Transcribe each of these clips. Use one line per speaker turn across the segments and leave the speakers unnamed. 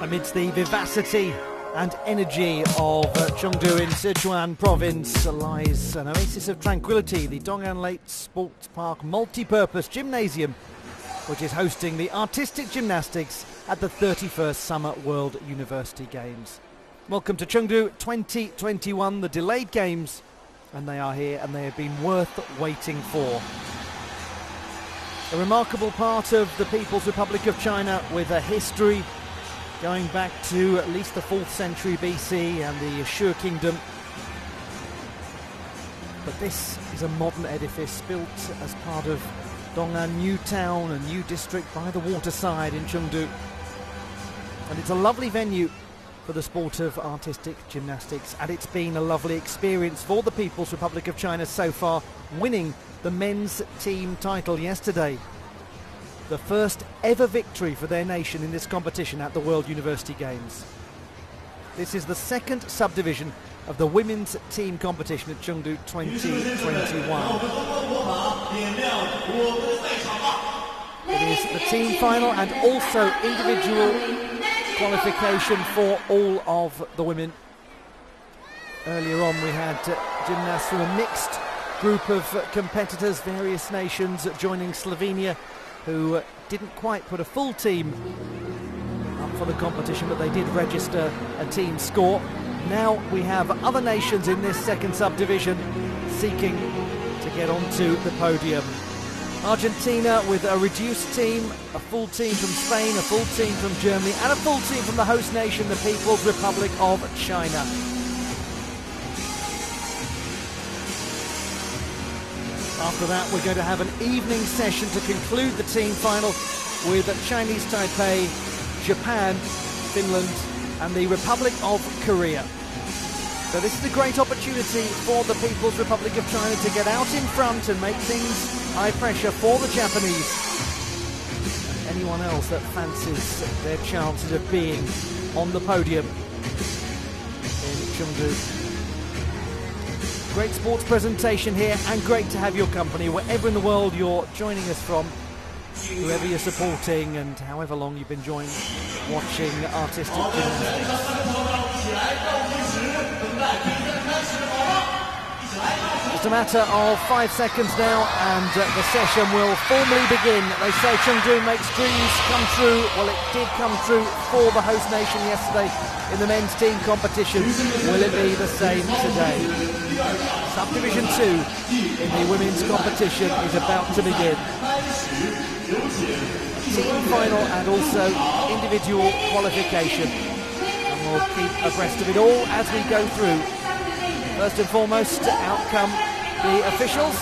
Amidst the vivacity and energy of Chengdu in Sichuan province lies an oasis of tranquility, the Dong'an Lake Sports Park multi-purpose gymnasium, which is hosting the artistic gymnastics at the 31st Summer World University Games. Welcome to Chengdu 2021, the delayed games, and they are here and they have been worth waiting for. A remarkable part of the People's Republic of China with a history going back to at least the 4th century BC and the Shu Kingdom. But this is a modern edifice built as part of Dong'an New Town, a new district by the waterside in Chengdu. And it's a lovely venue for the sport of artistic gymnastics, and it's been a lovely experience for the People's Republic of China so far, winning the men's team title yesterday. The first ever victory for their nation in this competition at the World University Games. This is the second subdivision of the women's team competition at Chengdu 2021. It is the team final and also individual qualification for all of the women. Earlier on we had gymnasts from a mixed group of competitors, various nations joining Slovenia, who didn't quite put a full team up for the competition, but they did register a team score. Now we have other nations in this second subdivision seeking to get onto the podium. Argentina with a reduced team, a full team from Spain, a full team from Germany, and a full team from the host nation, the People's Republic of China. After that, we're going to have an evening session to conclude the team final with Chinese Taipei, Japan, Finland, and the Republic of Korea. So this is a great opportunity for the People's Republic of China to get out in front and make things high pressure for the Japanese. And anyone else that fancies their chances of being on the podium in Chengdu. Great sports presentation here, and great to have your company wherever in the world you're joining us from, whoever you're supporting and however long you've been watching artistic gymnastics. Just a matter of 5 seconds now and the session will formally begin. They say Chengdu makes dreams come true. Well, it did come true for the host nation yesterday in the men's team competition. Will it be the same today? Subdivision 2 in the women's competition is about to begin. Team final and also individual qualification. And we'll keep abreast of it all as we go through. First and foremost, out come the officials.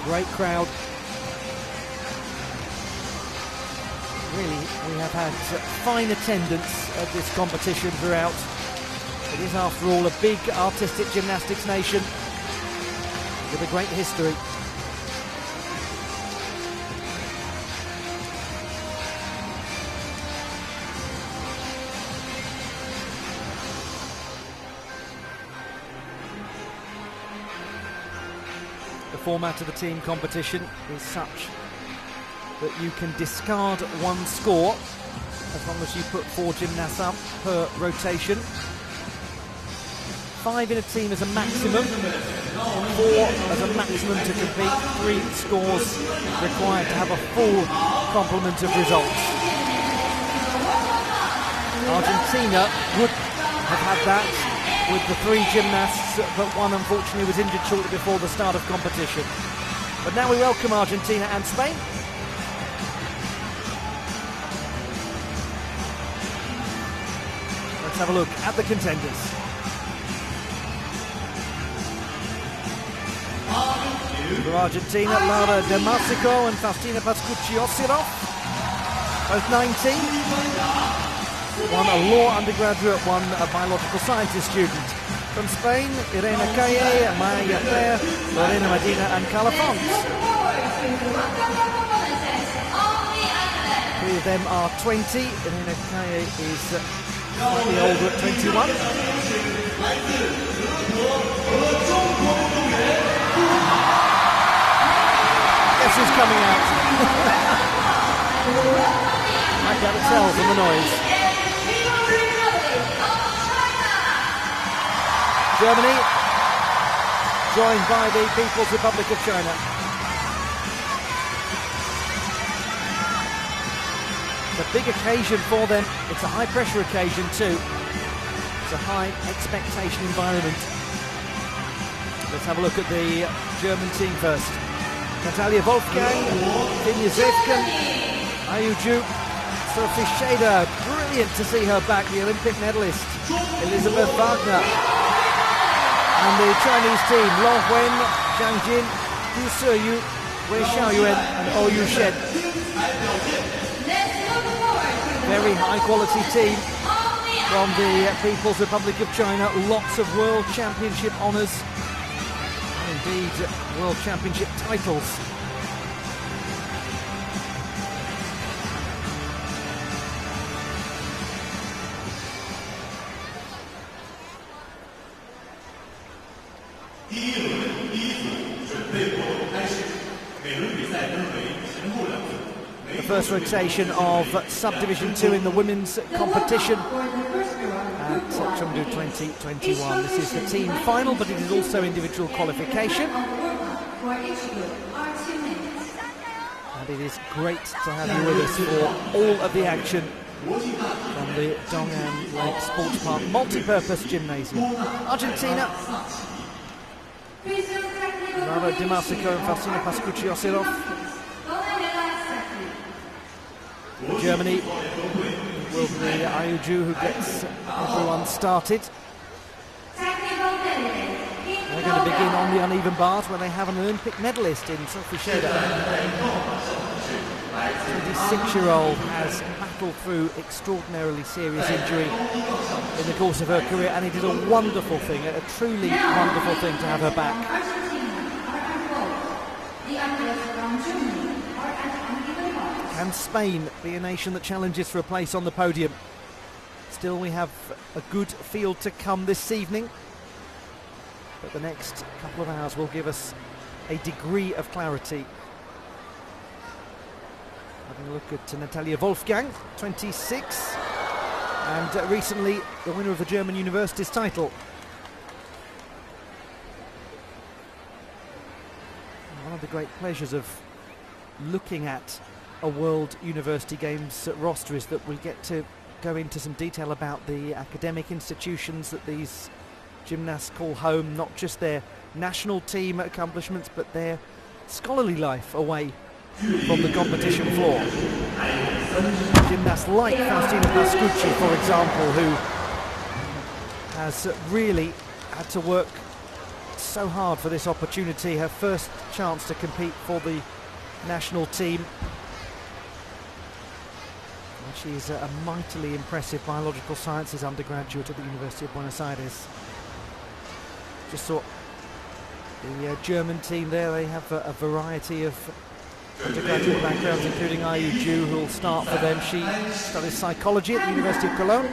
Great crowd. Really, we have had fine attendance at this competition throughout. It is, after all, a big artistic gymnastics nation with a great history. The format of the team competition is such that you can discard one score as long as you put 4 gymnasts up per rotation. 5 in a team as a maximum, 4 as a maximum to compete, 3 scores required to have a full complement of results. Argentina would have had that with the 3 gymnasts, but one unfortunately was injured shortly before the start of competition. But now we welcome Argentina and Spain. Let's have a look at the contenders. For Argentina, Laura Damasiko and Faustina Pascucci-Osirov, both 19. One a law undergraduate, one a biological sciences student. From Spain, Irene Calle, Maya Fer, Lorena Medina and Carla Font. 3 of them are 20. Irene Calle is slightly older at 21. Guess who's coming out? I can't tell from the noise. Germany, joined by the People's Republic of China. It's a big occasion for them. It's a high-pressure occasion too. It's a high expectation environment. Let's have a look at the German team first. Natalia Wolfgang, Finja Zevken, Ayu Zhu, Sophie Schade. Brilliant to see her back, the Olympic medalist, Elisabeth Wagner. And the Chinese team, Long Wen, Zhang Jin, Du Seyu, Wei Xiaoyuan and Oh Yu Shen. Very high quality team from the People's Republic of China. Lots of World Championship honours. Indeed, World Championship titles. The first rotation of Subdivision 2 in the women's competition at Chengdu 2021. This is the team final, but it is also individual qualification. And it is great to have you with us for all of the action from the Dong'an Lake Sports Park Multi-Purpose Gymnasium. Argentina, Laura Di Marsico and Faustina Pascucci-Osirov. Germany will be Ayu Zhu who gets everyone started. They're going to begin on the uneven bars where they have an Olympic medalist in Sophie Schade. 26-year-old has battled through extraordinarily serious injury in the course of her career, and it is a wonderful thing, a truly wonderful thing to have her back. Can Spain be a nation that challenges for a place on the podium? Still, we have a good field to come this evening, but the next couple of hours will give us a degree of clarity. Having a look at Natalia Wolfgang, 26, and recently the winner of the German Universities title. One of the great pleasures of looking at a World University Games roster is that we get to go into some detail about the academic institutions that these gymnasts call home, not just their national team accomplishments, but their scholarly life away from the competition floor. Gymnasts like Faustina Pascucci, for example, who has really had to work so hard for this opportunity, her first chance to compete for the national team. She is a mightily impressive biological sciences undergraduate at the University of Buenos Aires. Just saw the German team there. They have a variety of undergraduate backgrounds, including Ayu Zhu, who will start for them. She studies psychology at the University of Cologne.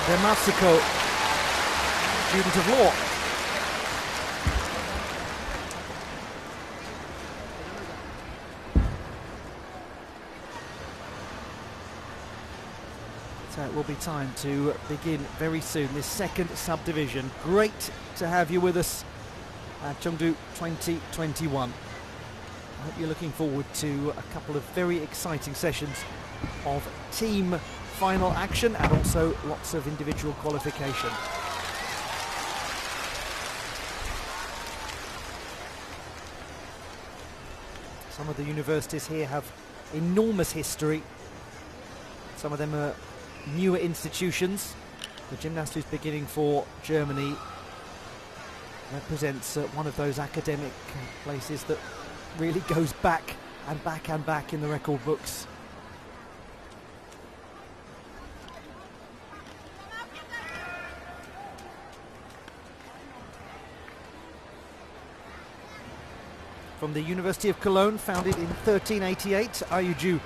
Di Marsico, student of law. So it will be time to begin very soon this second subdivision. Great to have you with us at Chengdu 2021. I hope you're looking forward to a couple of very exciting sessions of team final action and also lots of individual qualification. Some of the universities here have enormous history. Some of them are newer institutions. The gymnast who's beginning for Germany represents one of those academic places that really goes back and back and back in the record books. From the University of Cologne, founded in 1388, Ayu Zhu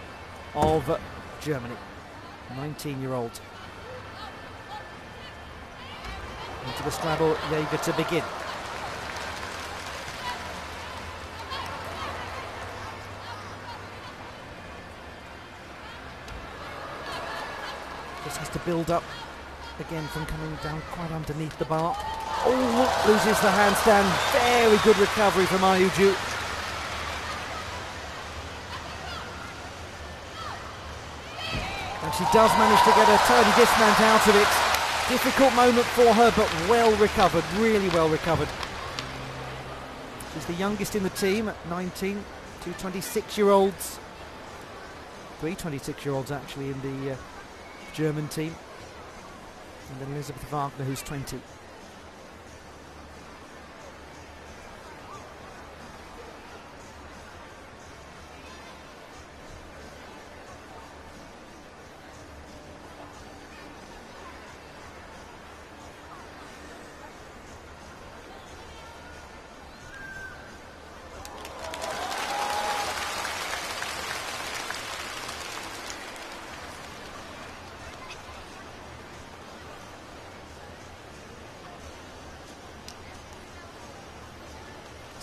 of Germany, 19-year-old. Into the straddle, Jaeger to begin. Just has to build up again from coming down quite underneath the bar. Oh, loses the handstand. Very good recovery from Ayuju. And she does manage to get a tidy dismount out of it. Difficult moment for her, but well recovered, really well recovered. She's the youngest in the team at 19, 2 26-year-olds. 3 26-year-olds actually in the German team. And then Elizabeth Wagner, who's 20.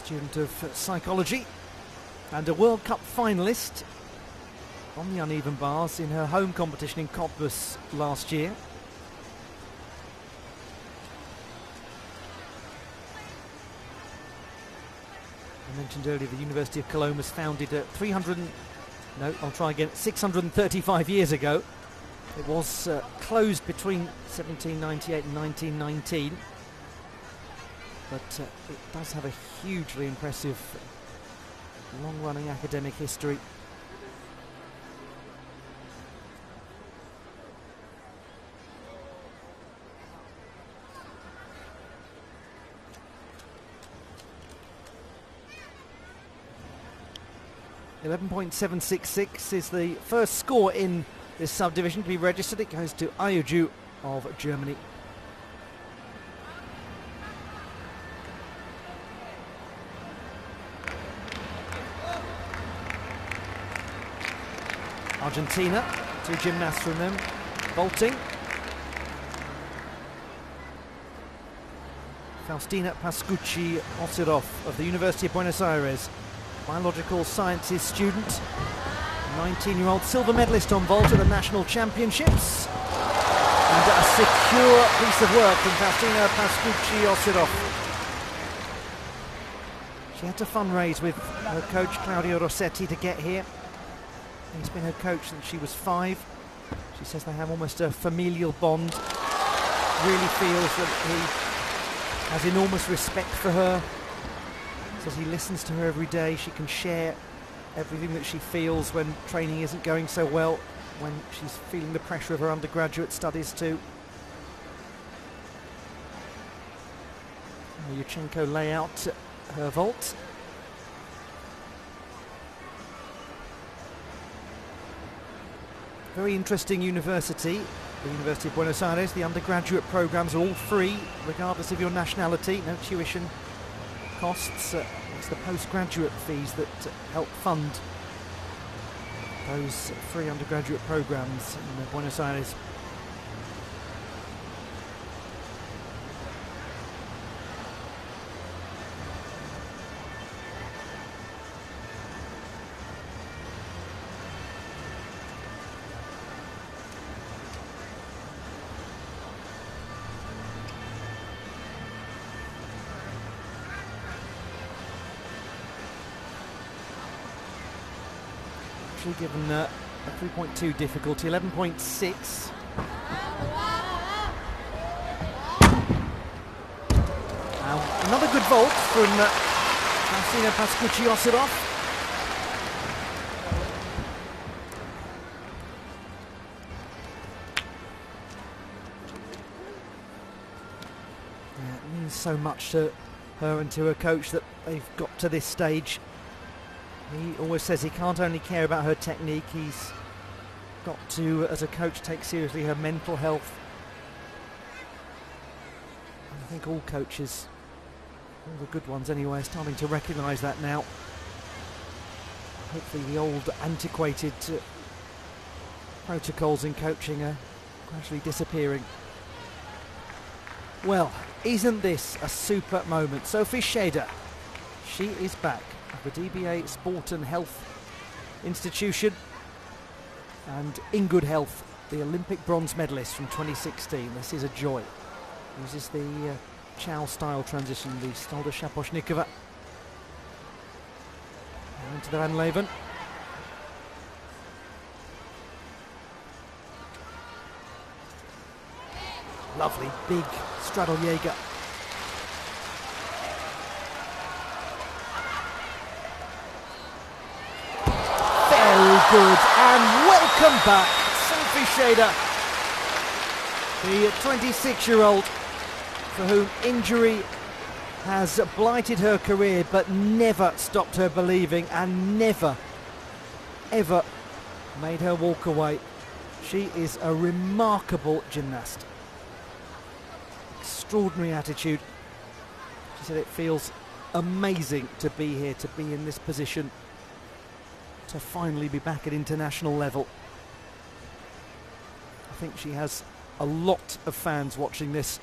Student of psychology and a World Cup finalist on the uneven bars in her home competition in Cottbus last year. I mentioned earlier the University of Cologne was founded at 635 years ago. It was closed between 1798 and 1919. But it does have a hugely impressive, long-running academic history. .766 is the first score in this subdivision to be registered. It goes to Ayuju of Germany. Argentina, 2 gymnasts from them, vaulting. Faustina Pascucci Osirov of the University of Buenos Aires, biological sciences student, 19-year-old silver medalist on vault at the national championships. And a secure piece of work from Faustina Pascucci Osirov. She had to fundraise with her coach Claudio Rossetti to get here. He's been her coach since she was 5. She says they have almost a familial bond. Really feels that he has enormous respect for her. Says he listens to her every day. She can share everything that she feels when training isn't going so well, when she's feeling the pressure of her undergraduate studies too. Yurchenko lay out her vault. Very interesting university, the University of Buenos Aires. The undergraduate programs are all free, regardless of your nationality. No tuition costs. It's the postgraduate fees that help fund those free undergraduate programs in Buenos Aires. Given a 3.2 difficulty, 11.6. Another good vault from Faustina Pascucci Osirov. Yeah, it means so much to her and to her coach that they've got to this stage. He always says he can't only care about her technique, he's got to, as a coach, take seriously her mental health. And I think all coaches, all the good ones anyway, are starting to recognise that now. Hopefully the old antiquated protocols in coaching are gradually disappearing. Well, isn't this a super moment? Sophie Scheder, she is back at the DBA Sport and Health Institution and in good health, the Olympic bronze medalist from 2016. This is a joy. Uses the Chow style transition, the Stolda Shaposhnikova. Into the Van Leeuwen. Lovely big straddle Jaeger. Very good, and welcome back, Sophie Scheder, the 26-year-old for whom injury has blighted her career but never stopped her believing and never, ever made her walk away. She is a remarkable gymnast. Extraordinary attitude. She said it feels amazing to be here, to be in this position, to finally be back at international level. I think she has a lot of fans watching this.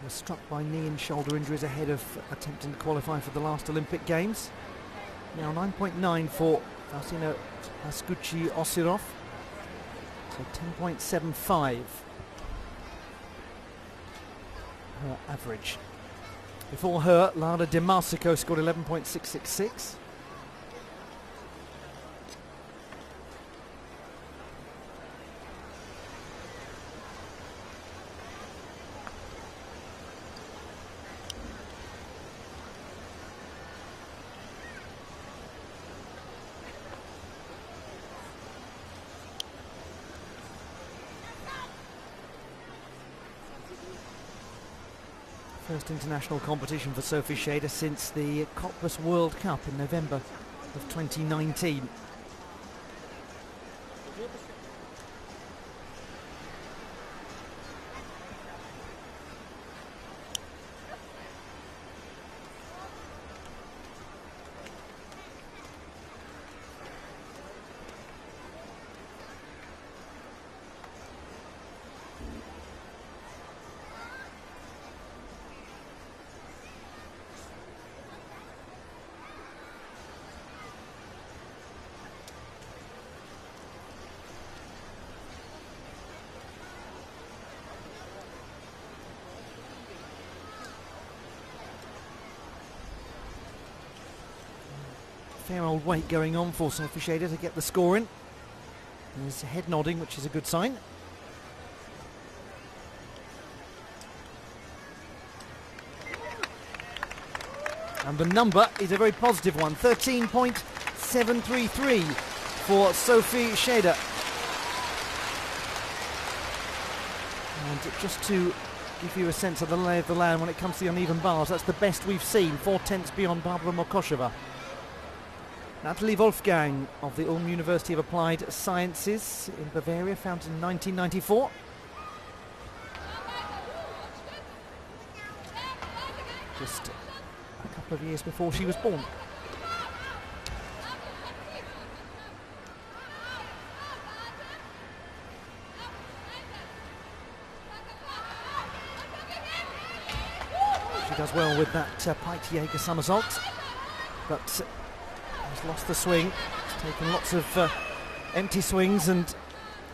Was struck by knee and shoulder injuries ahead of attempting to qualify for the last Olympic Games. Now 9.9 for Faustina Askuchi-Osirov, so 10.75 her average. Before her, Lara Di Marsico scored 11.666. First international competition for Sophie Scheder since the Cottbus World Cup in November of 2019. Fair old weight going on for Sophie Scheder to get the score in. There's head nodding, which is a good sign. And the number is a very positive one, 13.733 for Sophie Scheder. And just to give you a sense of the lay of the land when it comes to the uneven bars, that's the best we've seen, 4/10 beyond Barbara Mokosheva. Natalie Wolfgang of the Ulm University of Applied Sciences in Bavaria, founded in 1994. Just a couple of years before she was born. She does well with that Pike Jaeger somersault, but has lost the swing. She's taken lots of empty swings, and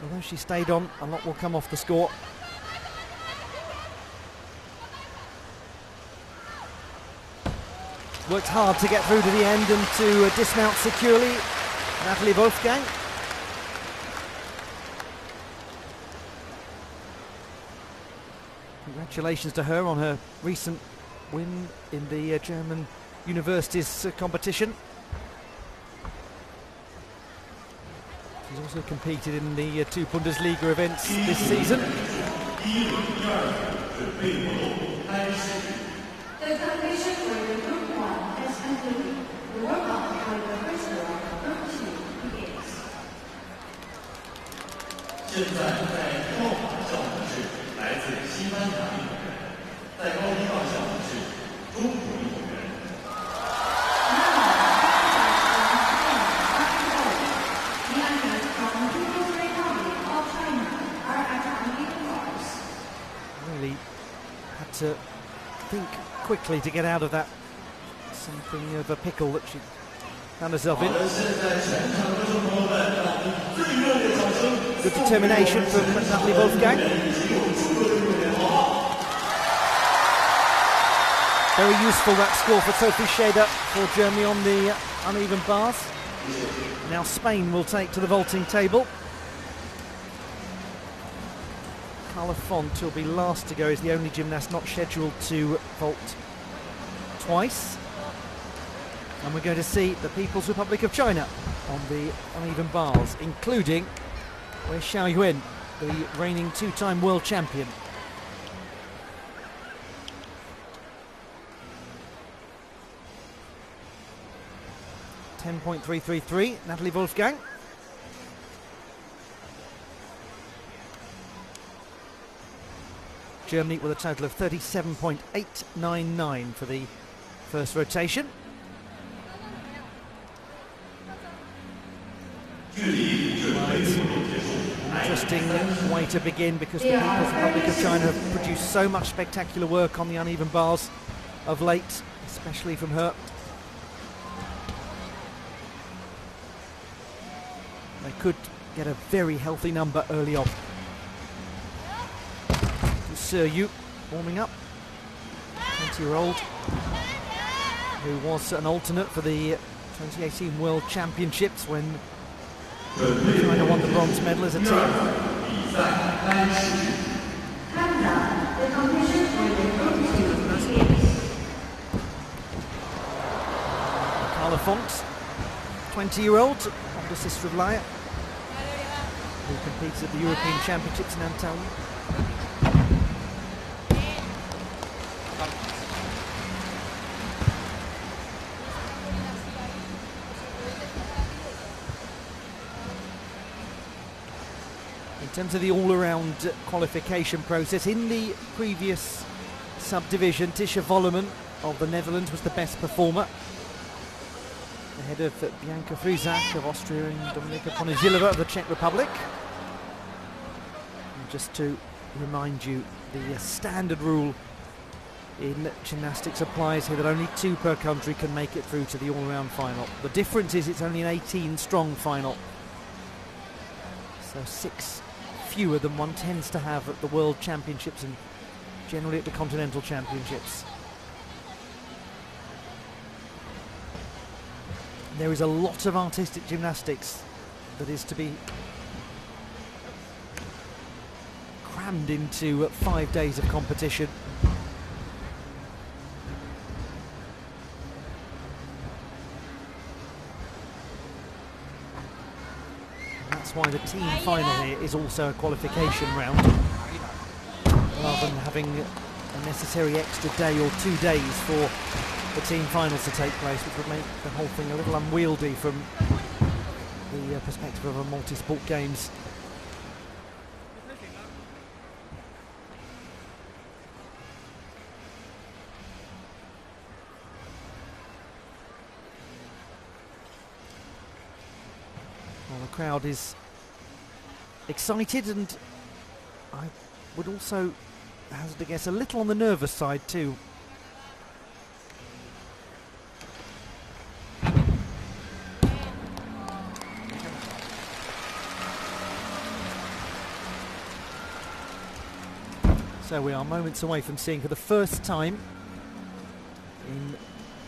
although she stayed on, a lot will come off the score. Worked hard to get through to the end and to dismount securely, Natalie Wolfgang. Congratulations to her on her recent win in the German universities competition. She's also competed in the two Bundesliga events this season. Really had to think quickly to get out of that. Something of a pickle that she found herself in. Good determination from Natalie Wolfgang. Very useful, that score for Sophie Schäder for Germany on the uneven bars. Now Spain will take to the vaulting table. Carla Font will be last to go, is the only gymnast not scheduled to vault twice. And we're going to see the People's Republic of China on the uneven bars, including Wei Xiaoyuan, the reigning two-time world champion. .333, Natalie Wolfgang. Germany with a total of 37.899 for the first rotation. Interesting way to begin, because the People's Republic of China have produced so much spectacular work on the uneven bars of late, especially from her. They could get a very healthy number early on. Sir Yu warming up, 20-year-old, who was an alternate for the 2018 World Championships when China won the bronze medal as a team. Carla Font, 20-year-old, older sister of Laia, who competes at the European Championships in Antalya. In terms of the all-around qualification process, in the previous subdivision, Tisha Volleman of the Netherlands was the best performer, ahead of Bianca Fruzak of Austria and Dominika Ponizilova of the Czech Republic. And just to remind you, the standard rule in gymnastics applies here, that only 2 per country can make it through to the all-around final. The difference is it's only an 18-strong final, so 6 fewer than one tends to have at the World Championships and generally at the Continental Championships. There is a lot of artistic gymnastics that is to be crammed into 5 days of competition. That's why the team final here is also a qualification round, rather than having a necessary extra day or 2 days for the team finals to take place, which would make the whole thing a little unwieldy from the perspective of a multi-sport games. Well, the crowd is excited, and I would also hazard to guess a little on the nervous side too. So we are moments away from seeing for the first time in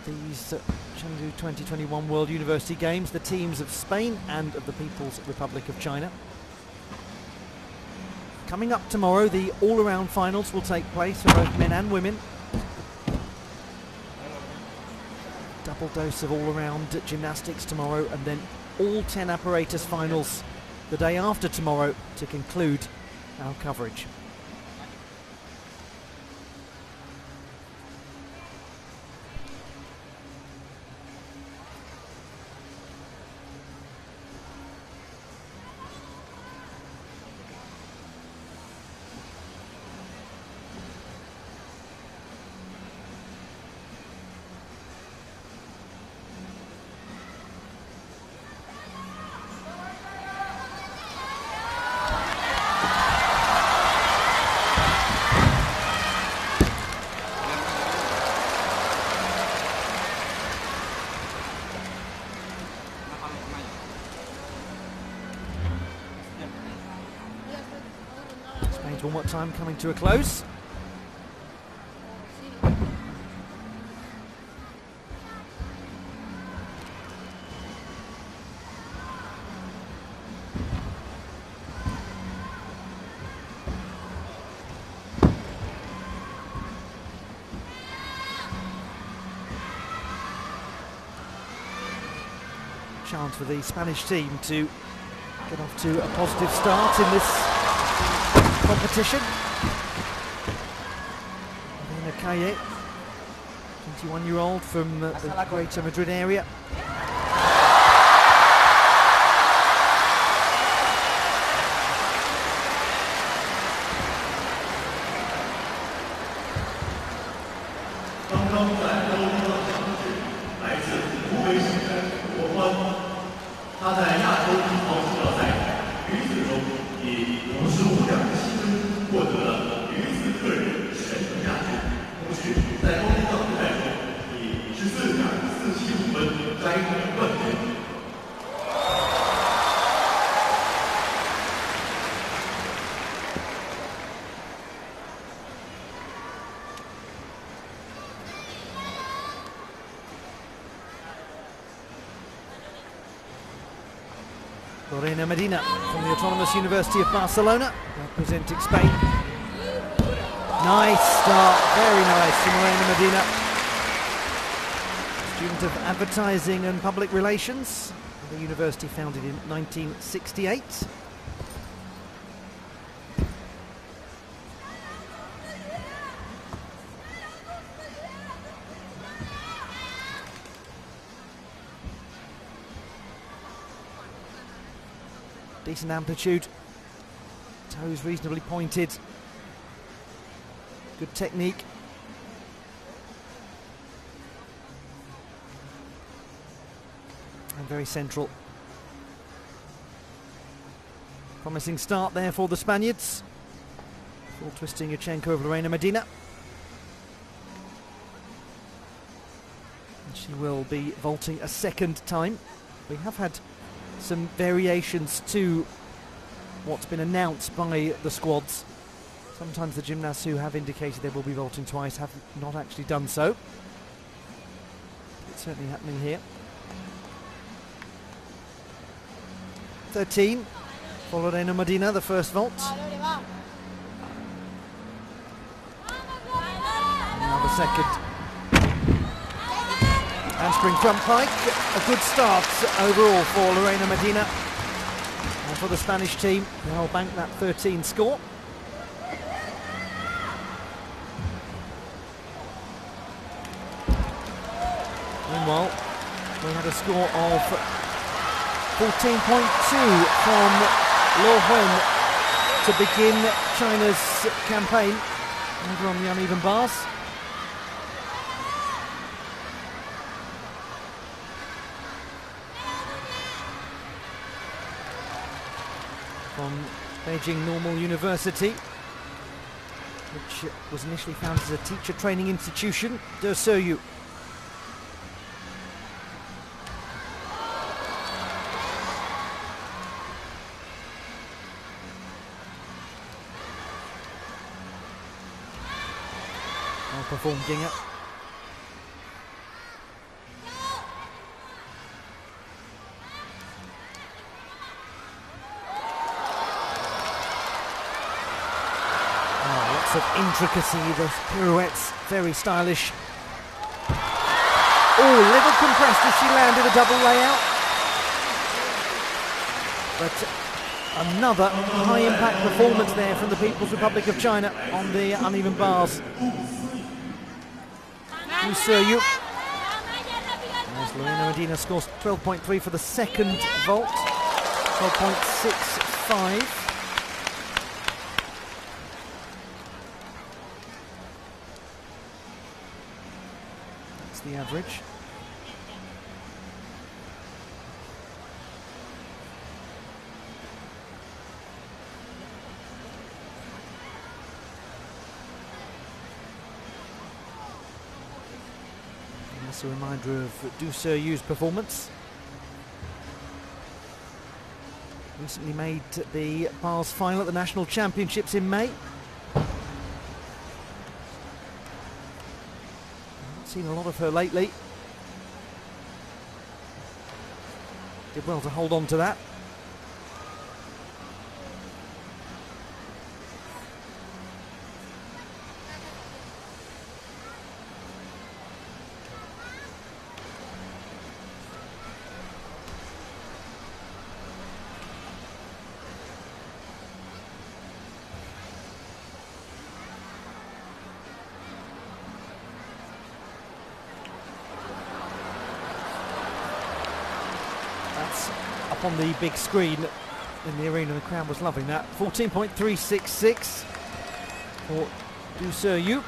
these Chengdu 2021 World University Games the teams of Spain and of the People's Republic of China. Coming up tomorrow, the all-around finals will take place for both men and women. Double dose of all-around gymnastics tomorrow, and then all 10 apparatus finals the day after tomorrow to conclude our coverage. Men's warm-up time coming to a close. Chance for the Spanish team to get off to a positive start in this competition. Lorena Calle, 21-year-old from the Greater Madrid area. Lorena Medina from the Autonomous University of Barcelona, representing Spain. Nice start, very nice from Lorena Medina. Student of Advertising and Public Relations, the university founded in 1968. Decent amplitude, toes reasonably pointed, good technique. And very central. Promising start there for the Spaniards. Full twisting Yurchenko of Lorena Medina. And she will be vaulting a second time. We have had some variations to what's been announced by the squads. Sometimes the gymnasts who have indicated they will be vaulting twice have not actually done so. It's certainly happening here. 13 for Lorena Medina, the first vault. Now the second. Handspring front pike, a good start overall for Lorena Medina. And for the Spanish team, they'll bank that 13 score. Meanwhile, we had a score of 14.2 from Luo Wen to begin China's campaign over on the uneven bars. From Beijing Normal University, which was initially founded as a teacher training institution, De Seryu. Well-performed Ginger. Of intricacy, the pirouettes, very stylish. Oh, a little compressed as she landed a double layout. But another high-impact performance there from the People's Republic of China on the uneven bars. Du Seryu. As Lorena Medina scores 12.3 for the second vault, 12.65. The average. And that's a reminder of Du Seryu's performance. Recently made the bars final at the National Championships in May. seen a lot of her lately. Did well to hold on to that. Up on the big screen in the arena, the crowd was loving that. 14.366 for Du Suyu.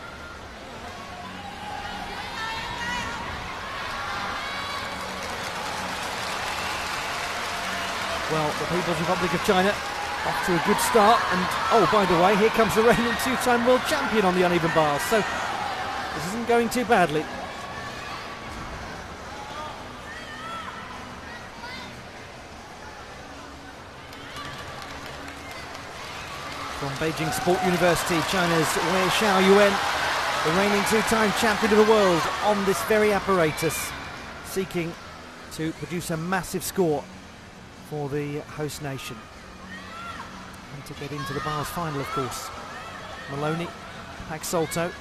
Well, the People's Republic of China off to a good start, and oh, by the way, here comes the reigning two-time world champion on the uneven bars, so this isn't going too badly. From Beijing Sport University, China's Wei Xiaoyuan, the reigning two-time champion of the world, on this very apparatus, seeking to produce a massive score for the host nation. And to get into the bars final, of course. Maloney, Pagsalto.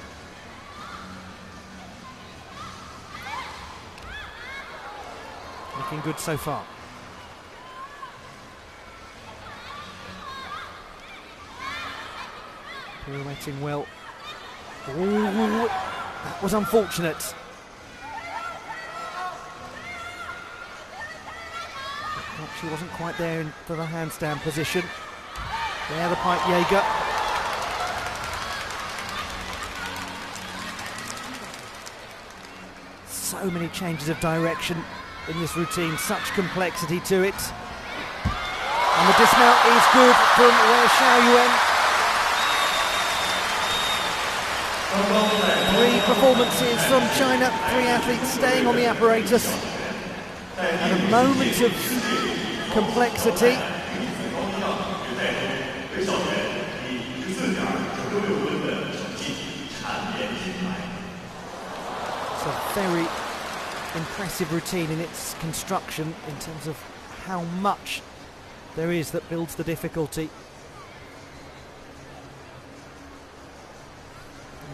Looking good so far. Pirouetting well. Ooh, that was unfortunate. She wasn't quite there for the handstand position. There, the Pipe Jaeger. So many changes of direction in this routine, such complexity to it. And the dismount is good from Wei Xiaoyuan. 3 performances from China, 3 athletes staying on the apparatus. And a moment of complexity. It's a very impressive routine in its construction in terms of how much there is that builds the difficulty.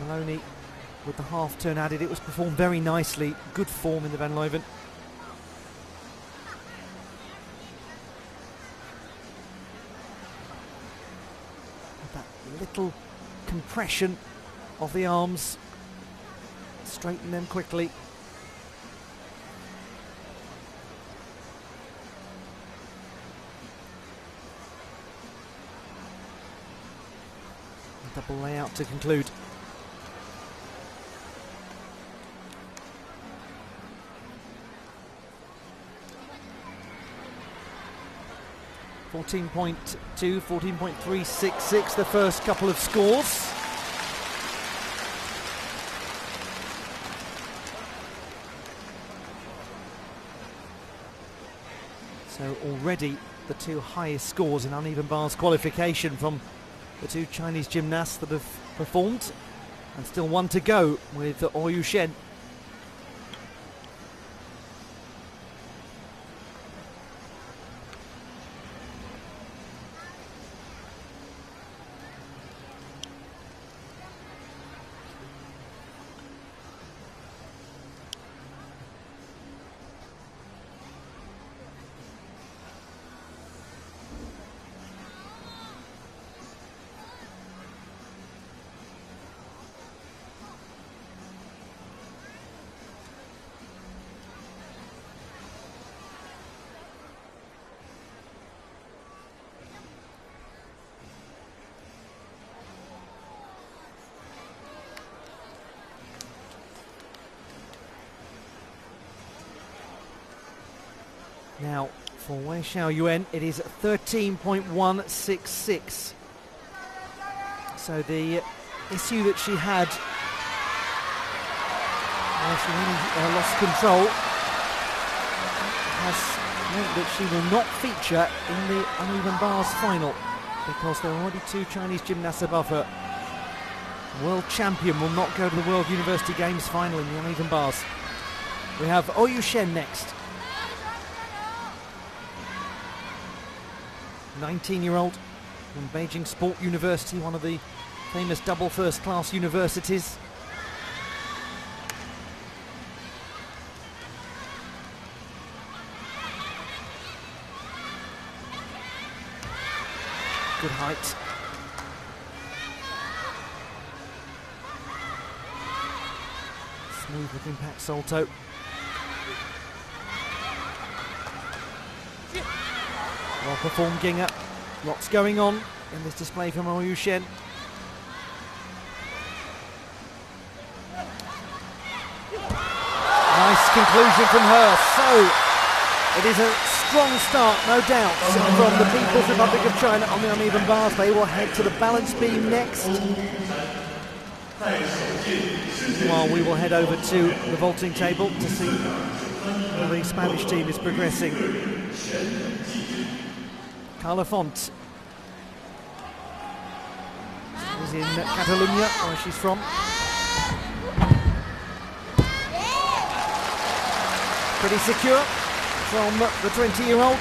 Maloney with the half turn added, it was performed very nicely. Good form in the Van Leuven. That little compression of the arms, straighten them quickly. Double layout to conclude. .2, 14.366, the first couple of scores. So already the 2 highest scores in uneven bars qualification from the 2 Chinese gymnasts that have performed, and still 1 to go with Oyu Shen. Now, for Wei Xiaoyuan, it is 13.166. So the issue that she had, she really lost control, has meant that she will not feature in the uneven bars final, because there are already 2 Chinese gymnasts above her. World champion will not go to the World University Games final in the uneven bars. We have Oyu Shen next. 19-year-old from Beijing Sport University, one of the famous double first-class universities. Good height. Smooth with impact salto. Well performed Ginger. Lots going on in this display from Oyu Shen. Nice conclusion from her. So it is a strong start, no doubt, from the People's Republic of China on the uneven bars. They will head to the balance beam next, while we will head over to the vaulting table to see how the Spanish team is progressing. Carla Font is in Catalonia, where she's from. Pretty secure from the 20-year-old.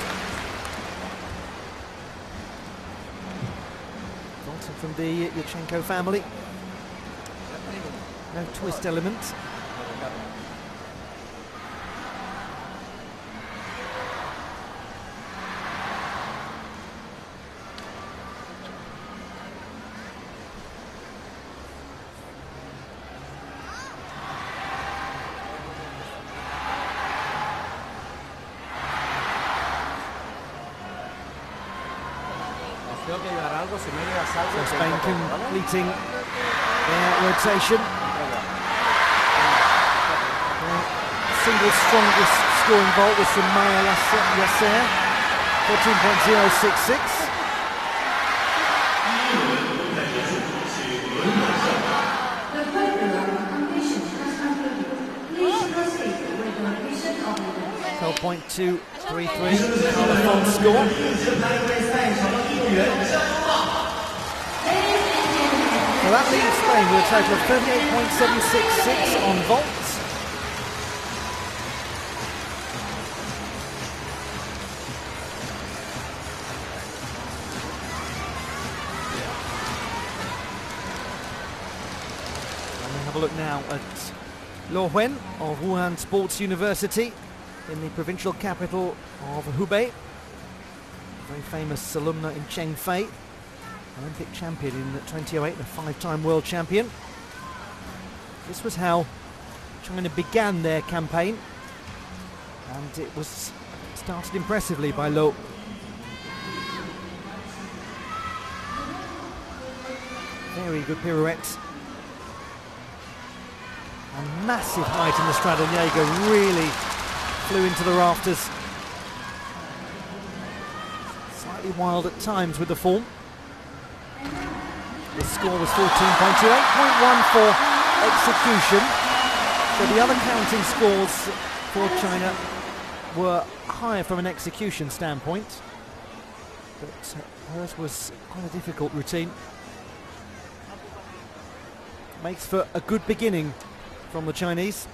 Vaulting from the Yurchenko family. No twist element. So Spain completing their rotation. Single strongest scoring vault was from Maya Yasser, 14.066. .233 Carla Font score. So that leaves Spain with a total of 38.766 on vaults. And we have a look now at Luo Wen of Wuhan Sports University in the provincial capital of Hubei. Very famous alumna in Cheng Fei, Olympic champion in 2008 and a 5-time world champion. This was how China began their campaign, and it was started impressively by Luo. Very good pirouettes. A massive height in the straddle. Jaeger really flew into the rafters. Slightly wild at times with the form. The score was 14.2, 8.1 for execution. So the other counting scores for China were higher from an execution standpoint, but hers was quite a difficult routine. Makes for a good beginning from the Chinese.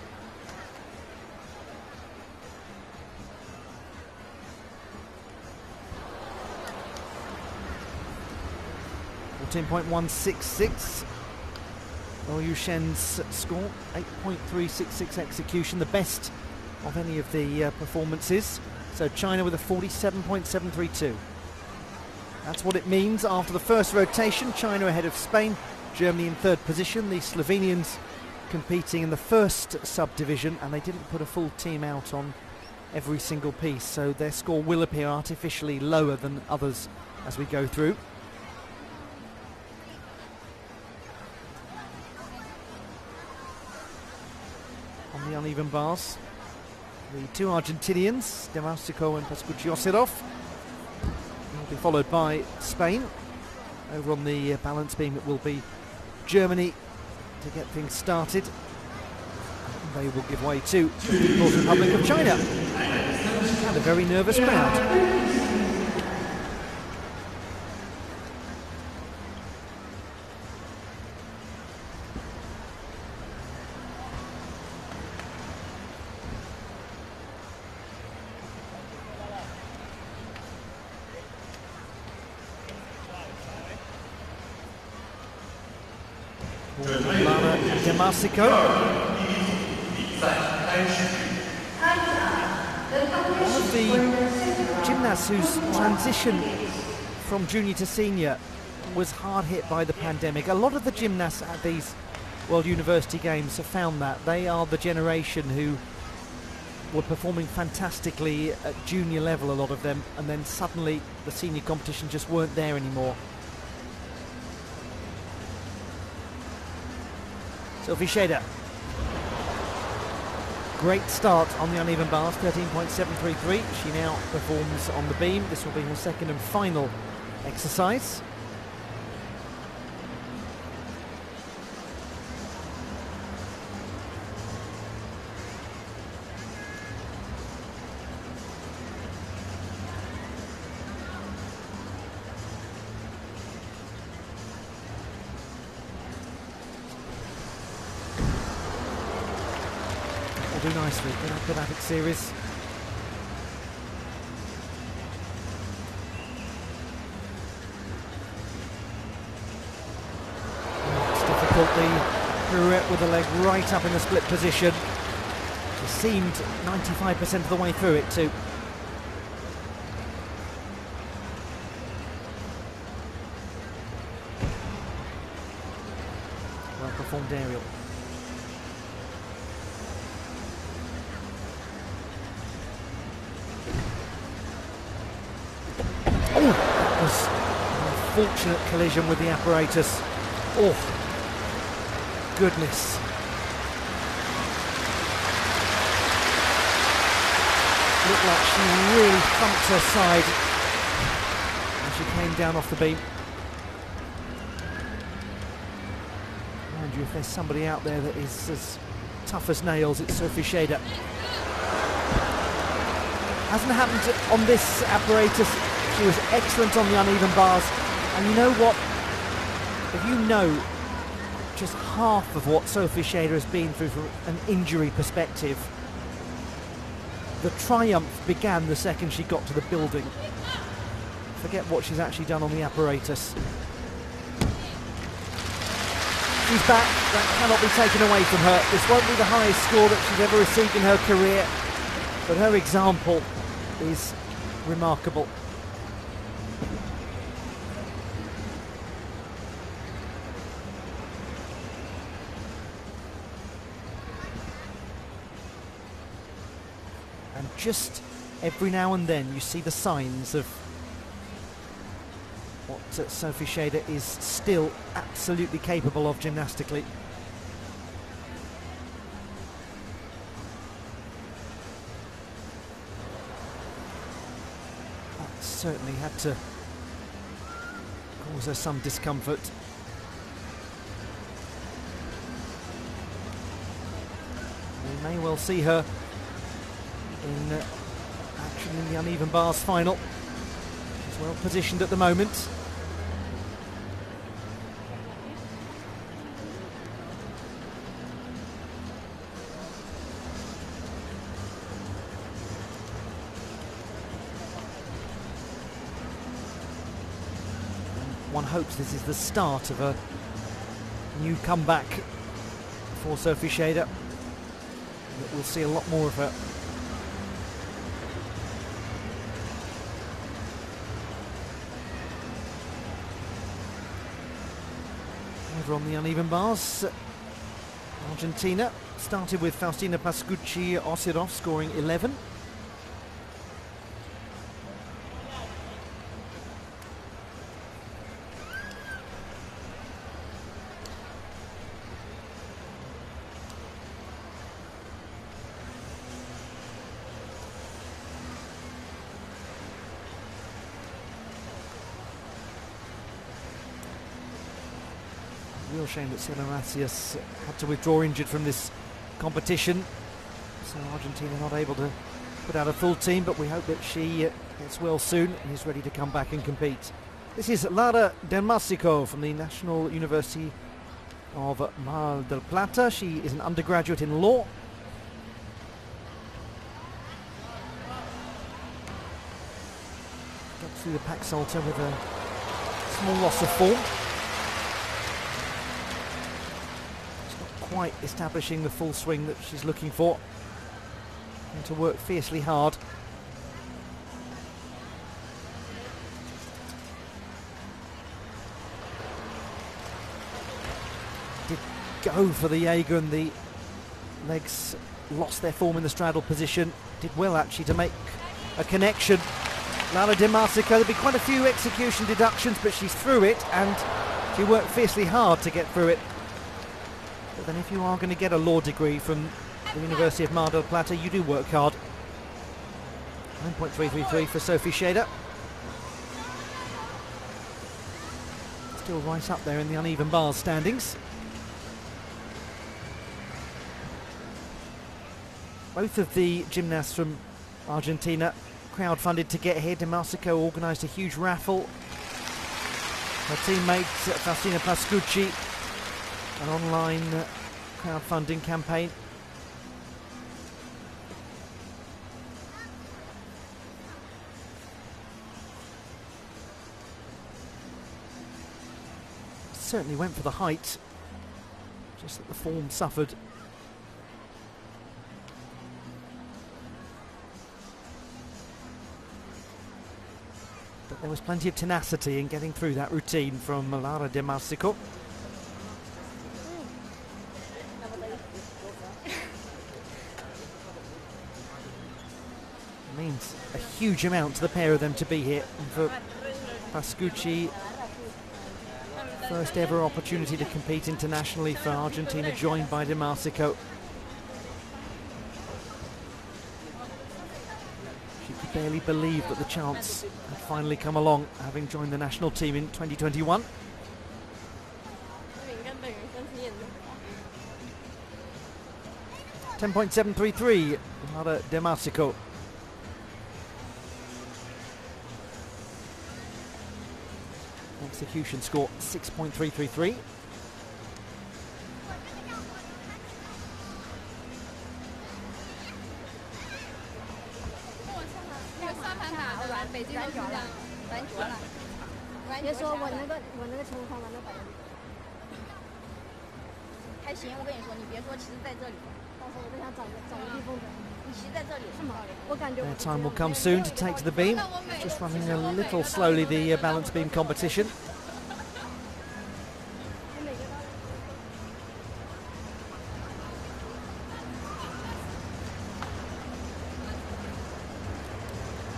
.166. Oyu Shen's score, 8.366 execution, the best of any of the performances. So China with a 47.732. That's what it means after the first rotation. China ahead of Spain, Germany in third position. The Slovenians competing in the first subdivision, and they didn't put a full team out on every single piece, so their score will appear artificially lower than others as we go through. On the uneven bars, the two Argentinians, Demaustico and Pascucci-Osirov, will be followed by Spain. Over on the balance beam it will be Germany to get things started. They will give way to the People's Republic of China and a very nervous crowd. Lara Demasico. One of the gymnasts whose transition from junior to senior was hard hit by the pandemic. A lot of the gymnasts at these World University Games have found that. They are the generation who were performing fantastically at junior level, a lot of them, and then suddenly the senior competition just weren't there anymore. Sophie Scheder. Great start on the uneven bars, 13.733. She now performs on the beam. This will be her second and final exercise. Do nicely, good acrobatic series. It's difficult, the pirouette with the leg right up in the split position. She seemed 95% of the way through it too. Well performed aerial. That was an unfortunate collision with the apparatus. Oh, goodness. Looked like she really thumped her side as she came down off the beam. Mind you, if there's somebody out there that is as tough as nails, it's Sophie Scheder. Hasn't happened on this apparatus. She was excellent on the uneven bars, and you know what? If you know just half of what Sophie Scheder has been through from an injury perspective, the triumph began the second she got to the building. Forget what she's actually done on the apparatus. She's back, that cannot be taken away from her. This won't be the highest score that she's ever received in her career, but her example is remarkable. And just every now and then you see the signs of what Sophie Scheder is still absolutely capable of gymnastically. That certainly had to cause her some discomfort. We may well see her in action in the uneven bars final. She's well positioned at the moment. And one hopes this is the start of a new comeback for Sophie Scheder. That we'll see a lot more of her. Over on the uneven bars, Argentina started with Faustina Pascucci-Osirov scoring 11. Real shame that Selena Macias had to withdraw injured from this competition. So Argentina not able to put out a full team, but we hope that she gets well soon and is ready to come back and compete. This is Lara Demasico from the National University of Mar del Plata. She is an undergraduate in law. Got through the pack salto with a small loss of form. quite establishing the full swing that she's looking for. And to work fiercely hard. Did go for the Jaeger, and the legs lost their form in the straddle position. Did well actually to make a connection. Lara Di Marsico, there'll be quite a few execution deductions, but she's through it, and she worked fiercely hard to get through it. But then if you are going to get a law degree from the University of Mar del Plata, you do work hard. 9.333 for Sophie Scheder. Still right up there in the uneven bars standings. Both of the gymnasts from Argentina crowd-funded to get here. Di Marsico organised a huge raffle. Her teammate Faustina Pascucci, an online crowdfunding campaign. Certainly went for the height, just that the form suffered. But there was plenty of tenacity in getting through that routine from Lara Di Marsico. It means a huge amount to the pair of them to be here. And for Pascucci, first ever opportunity to compete internationally for Argentina, joined by Di Marsico. She could barely believe that the chance had finally come along, having joined the national team in 2021. 10.733, Lara Di Marsico. Execution score 6.333. Their time will come soon to take to the beam. Just running a little slowly, the balance beam competition.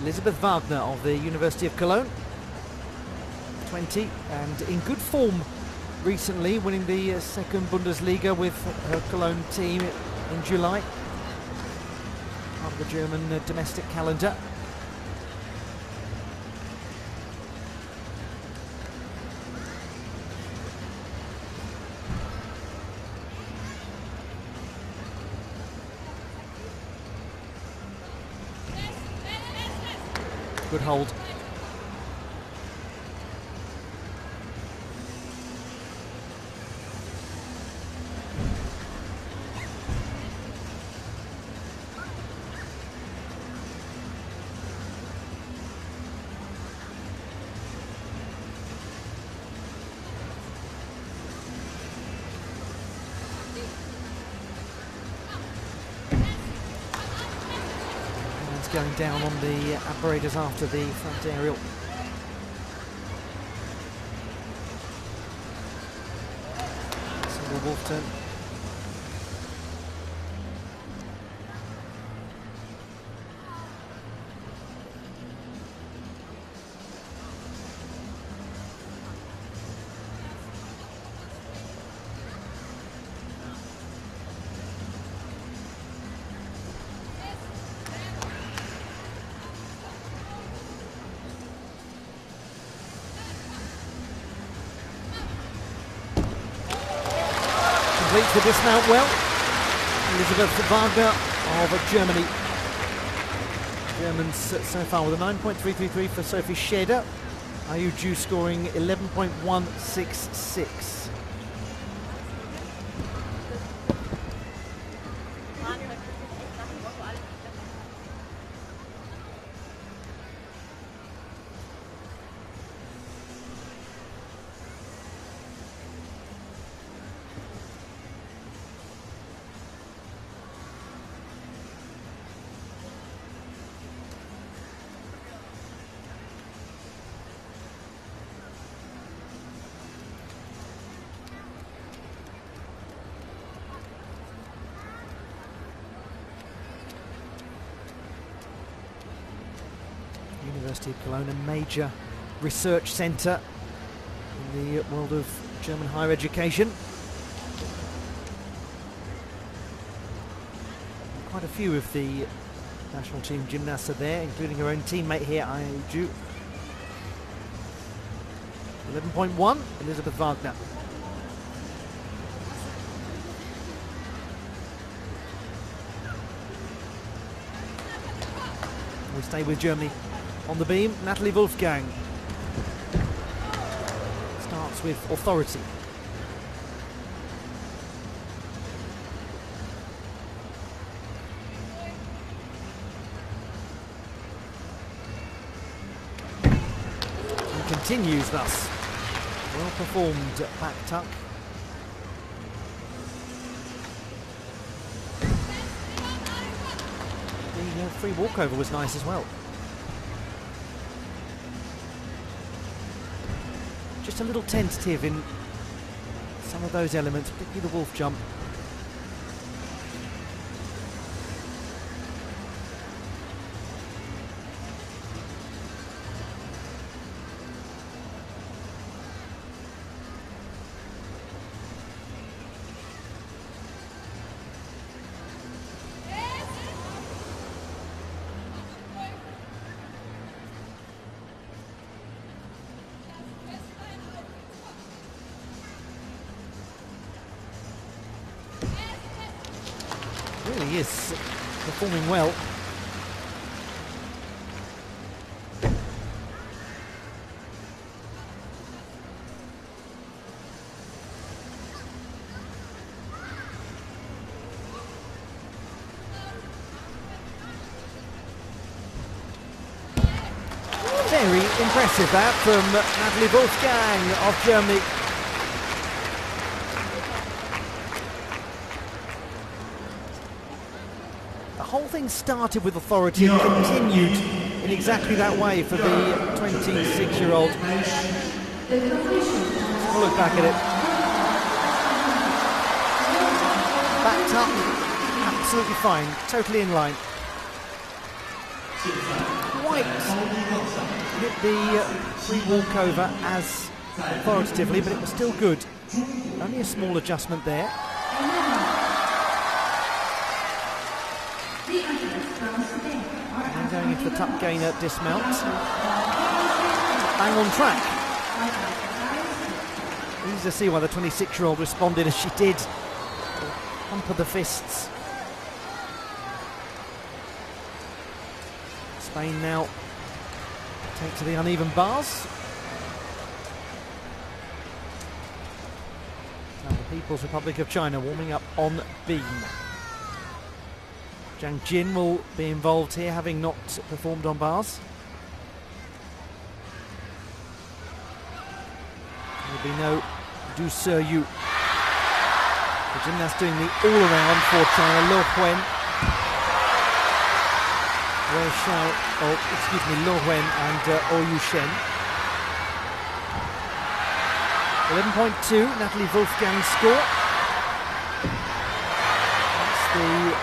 Elisabeth Wagner of the University of Cologne, 20, and in good form recently, winning the second Bundesliga with her Cologne team in July, part of the German domestic calendar. Good hold. Going down on the apparatus after the front aerial. Single wolf turn. Completes the dismount well. Elisabeth Wagner of Germany. Germans so far with a 9.333 for Sophie Scheder. Ayu Ju scoring 11.166. University of Cologne, a major research centre in the world of German higher education. Quite a few of the national team gymnasts are there, including her own teammate here, Ai Ju. 11.1, Elizabeth Wagner. We stay with Germany on the beam. Natalie Wolfgang starts with authority. And continues thus. Well performed back tuck. The free walkover was nice as well. Just a little tentative in some of those elements, particularly the wolf jump. Really is performing well. Very impressive that from Natalie Wolfgang of Germany. The whole thing started with authority and continued in exactly that way for the 26-year-old. We'll look back at it. Backed up, absolutely fine, totally in line. Quite hit the free walkover as authoritatively, but it was still good. Only a small adjustment there. And going into the tuck gainer dismount. Bang on track. Easy to see why the 26-year-old responded as she did. Pump of the fists. Spain now take to the uneven bars. Now the People's Republic of China warming up on beam. Zhang Jin will be involved here, having not performed on bars. There will be no Du Seyu. The gymnast doing the all-around for China, Lo Wen. Lo Wen and Oh Yu Shen. 11.2, Natalie Wolfgang's score. That's the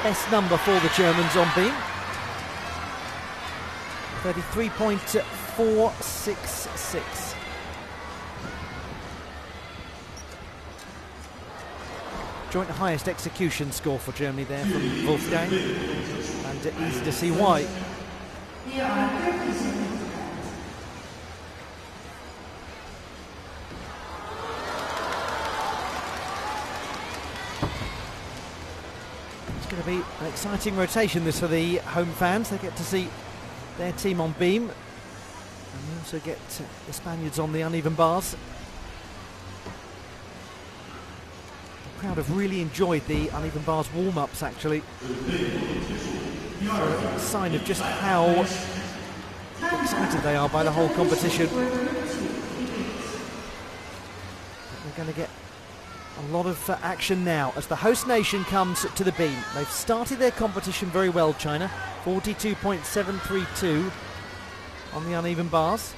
best number for the Germans on beam. 33.466. Joint highest execution score for Germany there from Wolfgang, and easy to see why. It's going to be an exciting rotation this for the home fans. They get to see their team on beam, and they also get the Spaniards on the uneven bars. The crowd have really enjoyed the uneven bars warm-ups, actually. It's a sign of just how excited they are by the whole competition. They're going to get a lot of action now as the host nation comes to the beam. They've started their competition very well, China. 42.732 on the uneven bars.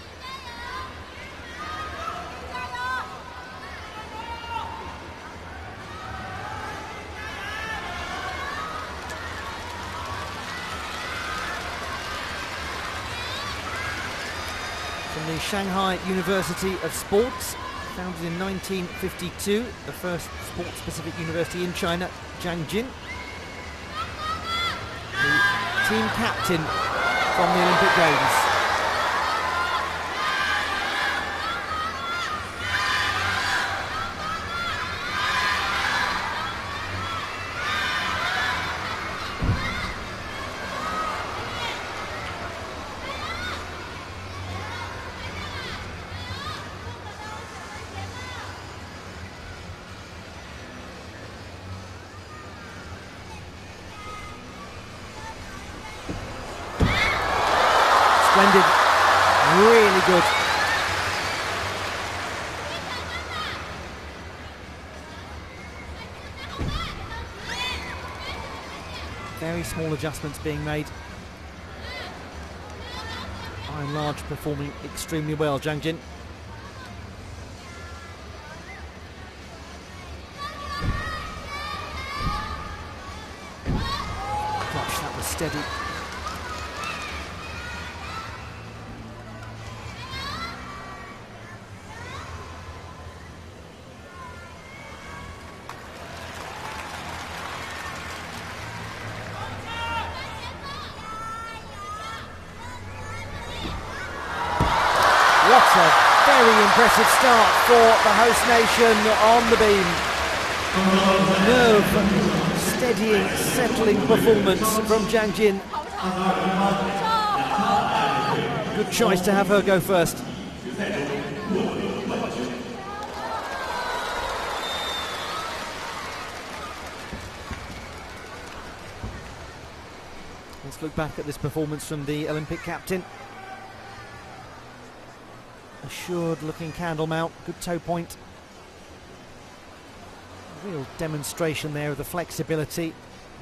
from the Shanghai University of Sports, founded in 1952, the first sport-specific university in China, Jiangyin. The team captain from the Olympic Games. Splendid, really good. Very small adjustments being made. By and large, performing extremely well, Zhang Jin. Gosh, that was steady. What a very impressive start for the host nation on the beam. Nerve, steadying, settling performance from Zhang Jin. Good choice to have her go first. Let's look back at this performance from the Olympic captain. Assured looking candle mount, good toe point. Real demonstration there of the flexibility,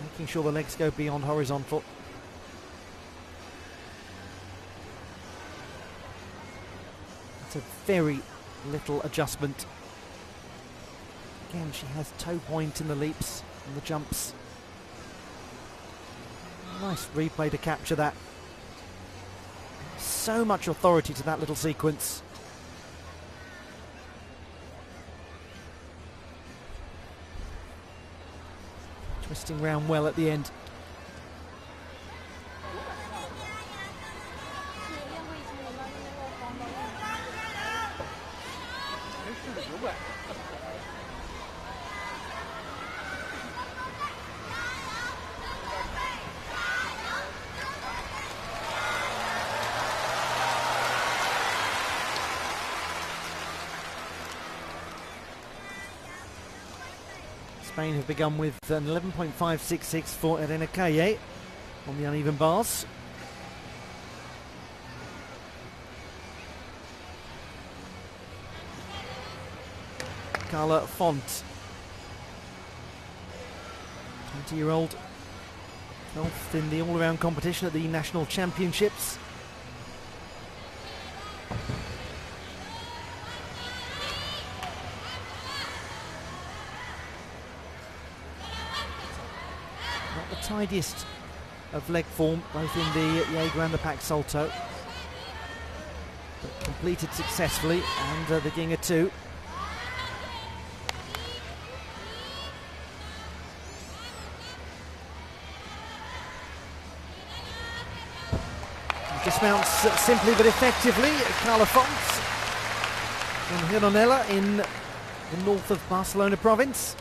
making sure the legs go beyond horizontal. It's a very little adjustment. Again, she has toe point in the leaps and the jumps. Nice replay to capture that. So much authority to that little sequence. Twisting round well at the end. Spain have begun with an 11.566 for Elena Calle on the uneven bars. Carla Font, 20-year-old, 12th in the all-around competition at the National Championships. Not the tidiest of leg form, both in the Jaeger and the Pak Salto, but completed successfully, and the Ginger too. Dismounts simply but effectively. Carla Font from Gironella in the north of Barcelona province.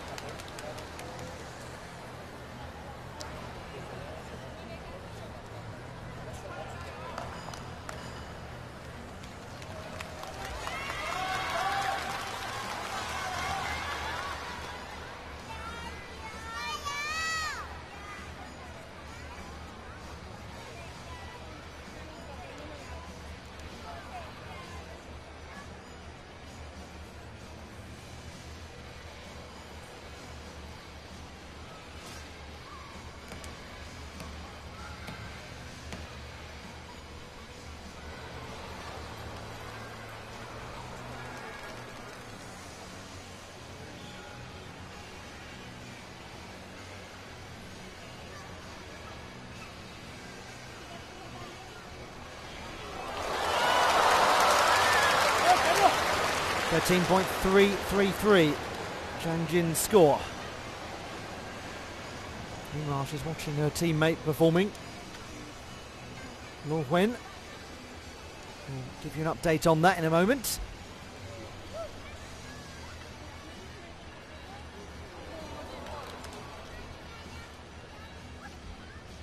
13.333. Zhang Jin's score. Meanwhile, she's watching her teammate performing. Luo Wen. We'll give you an update on that in a moment.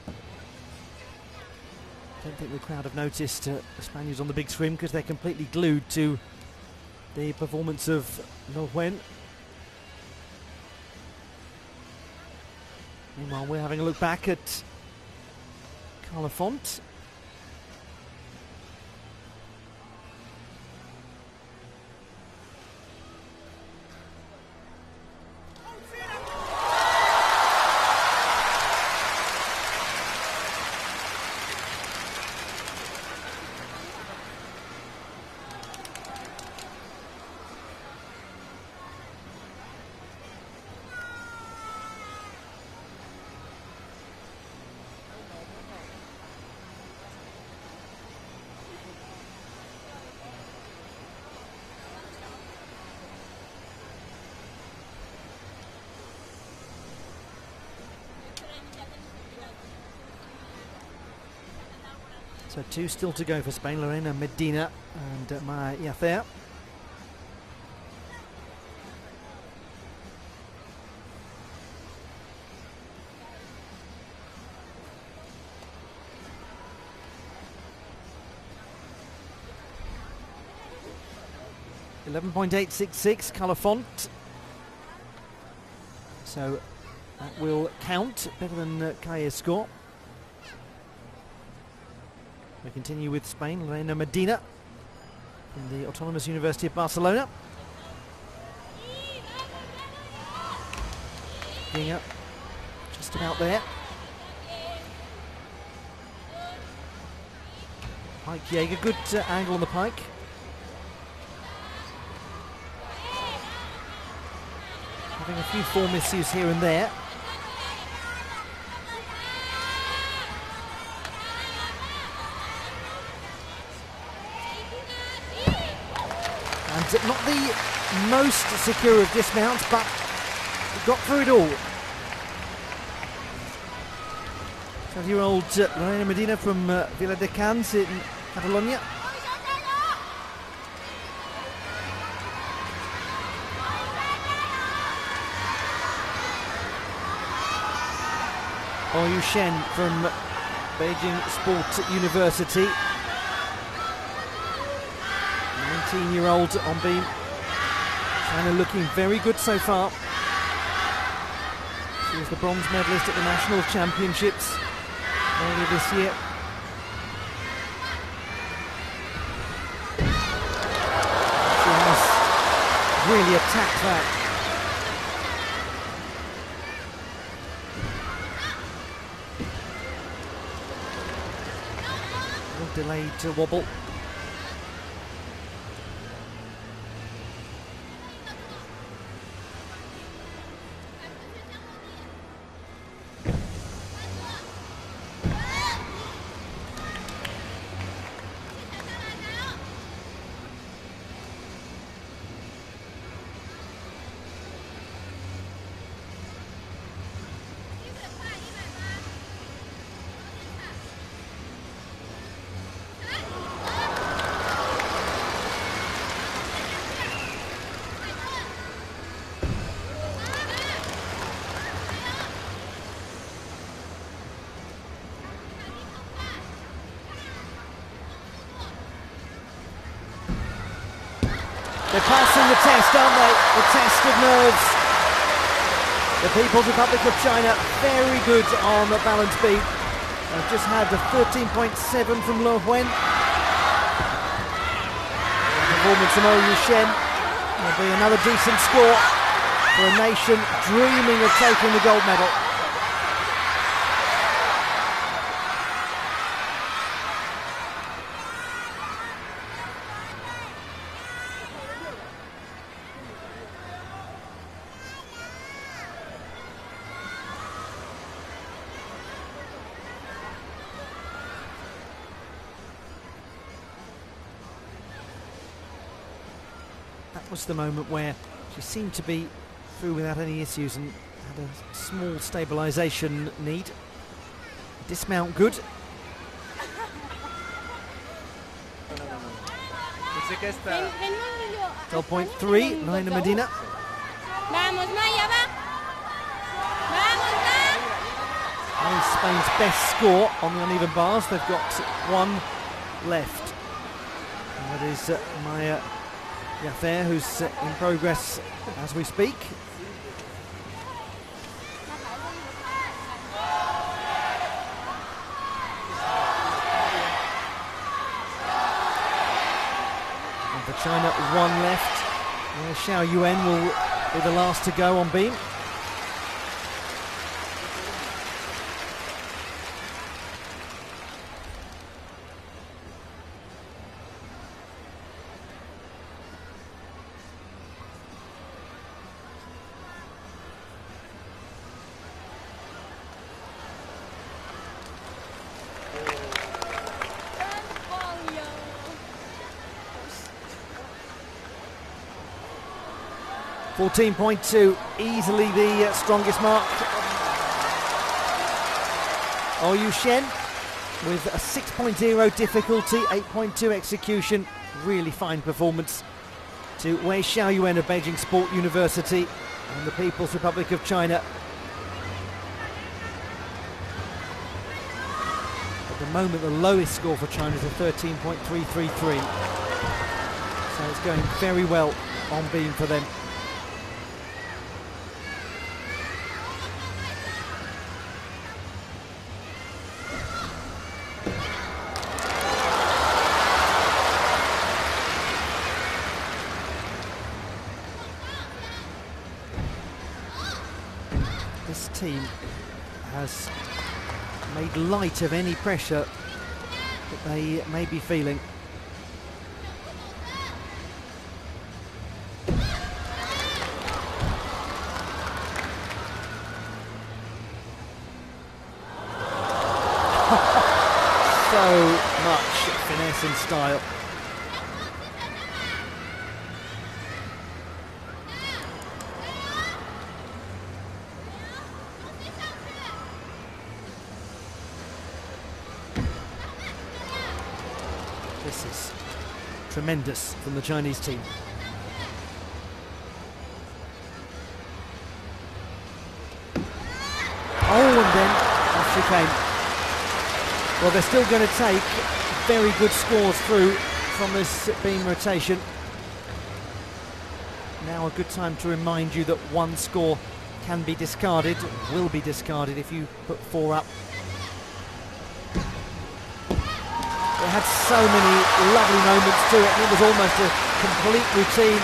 I don't think the crowd have noticed the Spaniards on the big screen because they're completely glued to the performance of Luo Wen. Meanwhile, we're having a look back at Carla Font. So 2 still to go for Spain, Lorena Medina and Maya Yather. .866 Carla Font. So that will count, better than Kaya's score. We continue with Spain, Lorena Medina from the Autonomous University of Barcelona. Being up just about there. Pike Jaeger, good angle on the pike. Having a few form issues here and there. And not the most secure of dismounts, but got through it all. 12-year-old Lorena Medina from Viladecans in Catalonia. Oyu Shen from Beijing Sport University. 19-year-old on beam. China looking very good so far. She was the bronze medalist at the National Championships earlier this year. She has really attacked that. A little delayed wobble. They're passing the test, aren't they? The test of nerves. The People's Republic of China, very good on the balance beat. They've just had a 13.7 from Luo Wen. Performance from Oyu Shen will be another decent score for a nation dreaming of taking the gold medal. that was the moment where she seemed to be through without any issues and had a small stabilisation need. Dismount good. Goal point 3, Naina Medina.
Vamos, Maya, va. Vamos, va.
And Spain's best score on the uneven bars. They've got one left. And that is Maya Yaffer, who's in progress as we speak. And for China, one left. Xiao Yuan will be the last to go on beam. .2, easily the strongest mark. Oyu Shen with a 6.0 difficulty, 8.2 execution. Really fine performance to Wei Xiaoyuan of Beijing Sport University and the People's Republic of China. At the moment, the lowest score for China is a 13.333. So it's going very well on beam for them. This team has made light of any pressure that they may be feeling. So much finesse and style. This is tremendous from the Chinese team. Oh, and then off she came. Well, they're still going to take very good scores through from this beam rotation. Now a good time to remind you that one score can be discarded, will be discarded if you put 4 up. It had so many lovely moments to it, and it was almost a complete routine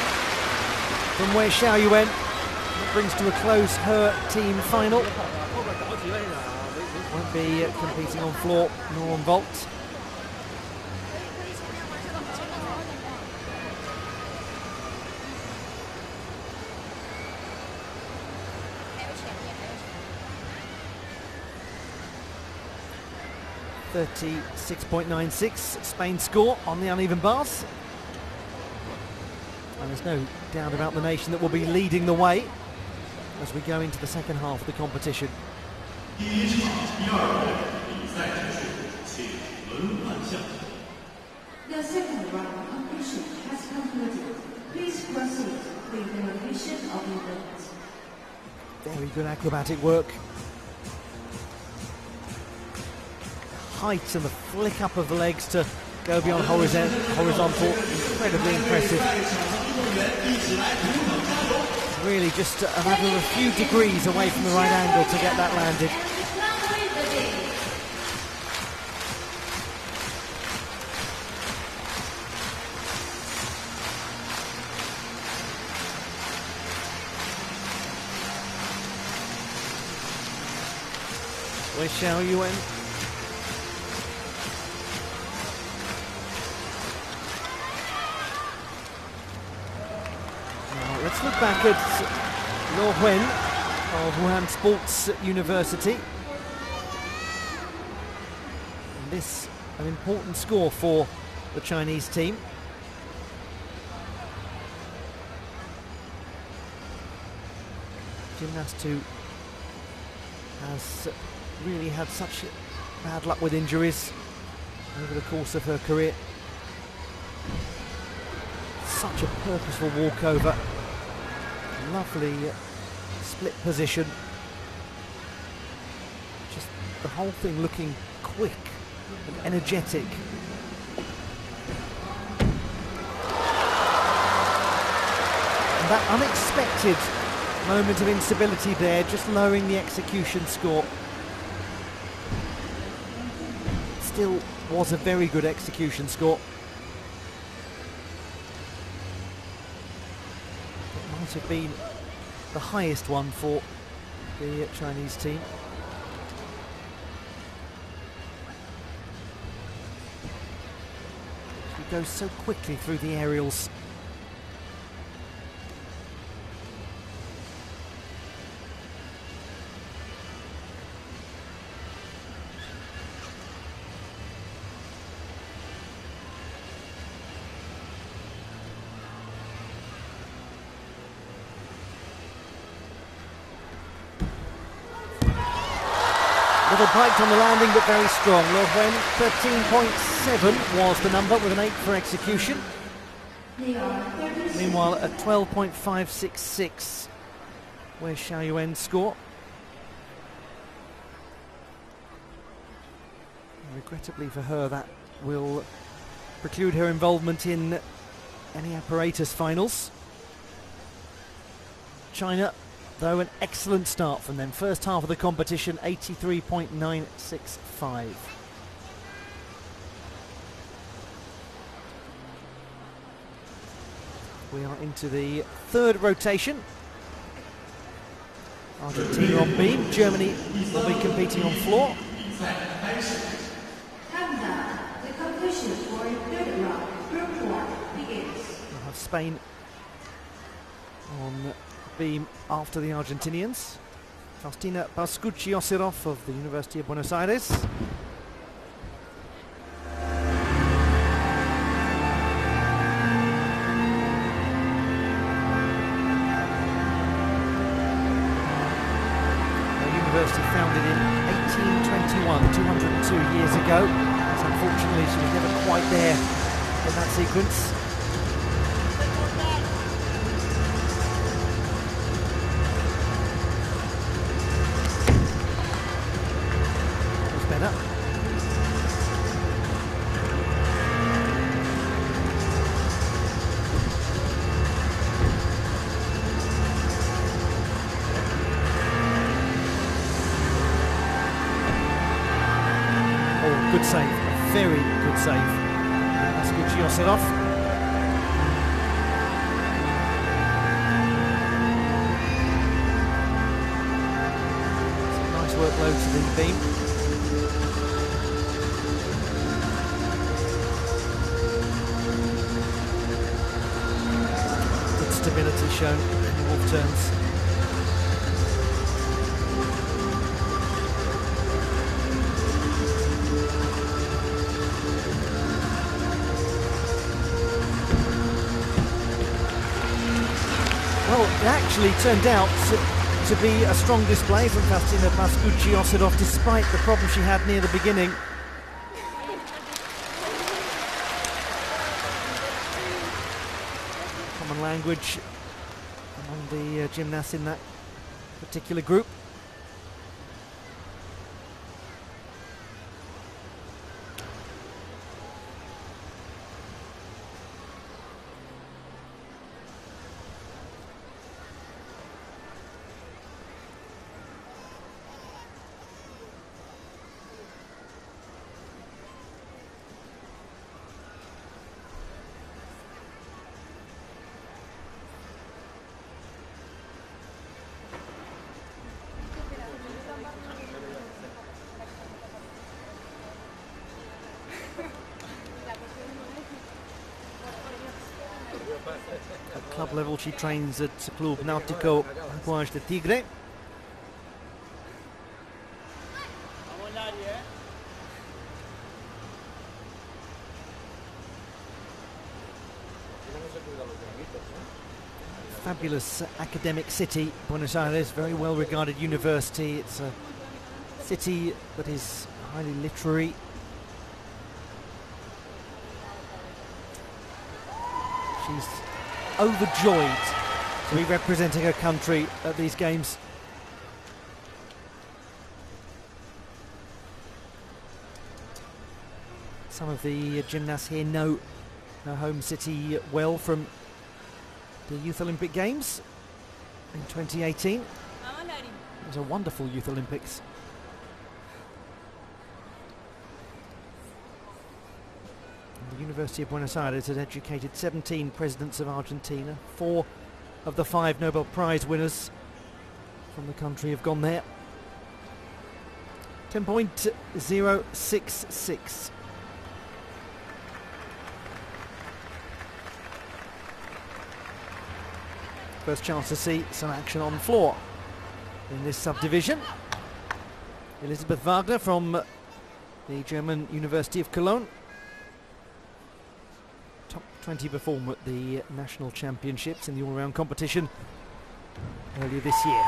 from Wei Xiaoyuan. That brings to a close her team final. Won't be competing on floor nor on vault. .36.96 Spain's score on the uneven bars. And there's no doubt about the nation that will be leading the way as we go into the second half of the competition.
The second round of competition has concluded. Please proceed with the location of the event.
Very good acrobatic work. Height and the flick up of the legs to go beyond horizontal, incredibly impressive. Really just a matter of a few degrees away from the right angle to get that landed. Wei Xiaoyuan. Let's look back at Luo Wen of Wuhan Sports University. And this, an important score for the Chinese team. gymnast who has really had such bad luck with injuries over the course of her career. Such a purposeful walkover. Lovely split position. Just the whole thing looking quick and energetic. And that unexpected moment of instability there, just lowering the execution score. Still was a very good execution score. It might have been the highest one for the Chinese team. She goes so quickly through the aerials. Little bite on the landing, but very strong. Lo Wen, 13.7 was the number, with an 8 for execution. Meanwhile, at 12.566, where's Xiao Yuen's score? Regrettably for her, that will preclude her involvement in any apparatus finals. China, though, an excellent start from them. First half of the competition, 83.965. We are into the third rotation. Argentina on beam, Germany will be competing on floor.
The competition for third round, group 1 begins.
We'll have Spain on beam after the Argentinians. Faustina Pascucci-Osirov of the University of Buenos Aires. The university founded in 1821, 202 years ago. So unfortunately she was never quite there in that sequence. Good save, a very good save. Pascucci-Osirov. Nice workload to the beam. Good stability shown in the wolf turns. Well, it actually turned out to be a strong display from Faustina Pascucci-Osirov, despite the problem she had near the beginning. Common language among the gymnasts in that particular group. At club level, she trains at Club Náutico Aguas de Tigre. fabulous academic city, Buenos Aires, very well regarded university. It's a city that is highly literary. She's overjoyed to be representing her country at these games. Some of the gymnasts here know her home city well from the Youth Olympic Games in 2018. It was a wonderful Youth Olympics. And the University of Buenos Aires has educated 17 presidents of Argentina. 4 of the 5 Nobel Prize winners from the country have gone there. 10.066. First chance to see some action on the floor in this subdivision. Elisabeth Wagner from the German University of Cologne. Top 20 performer at the national championships in the all-round competition earlier this year.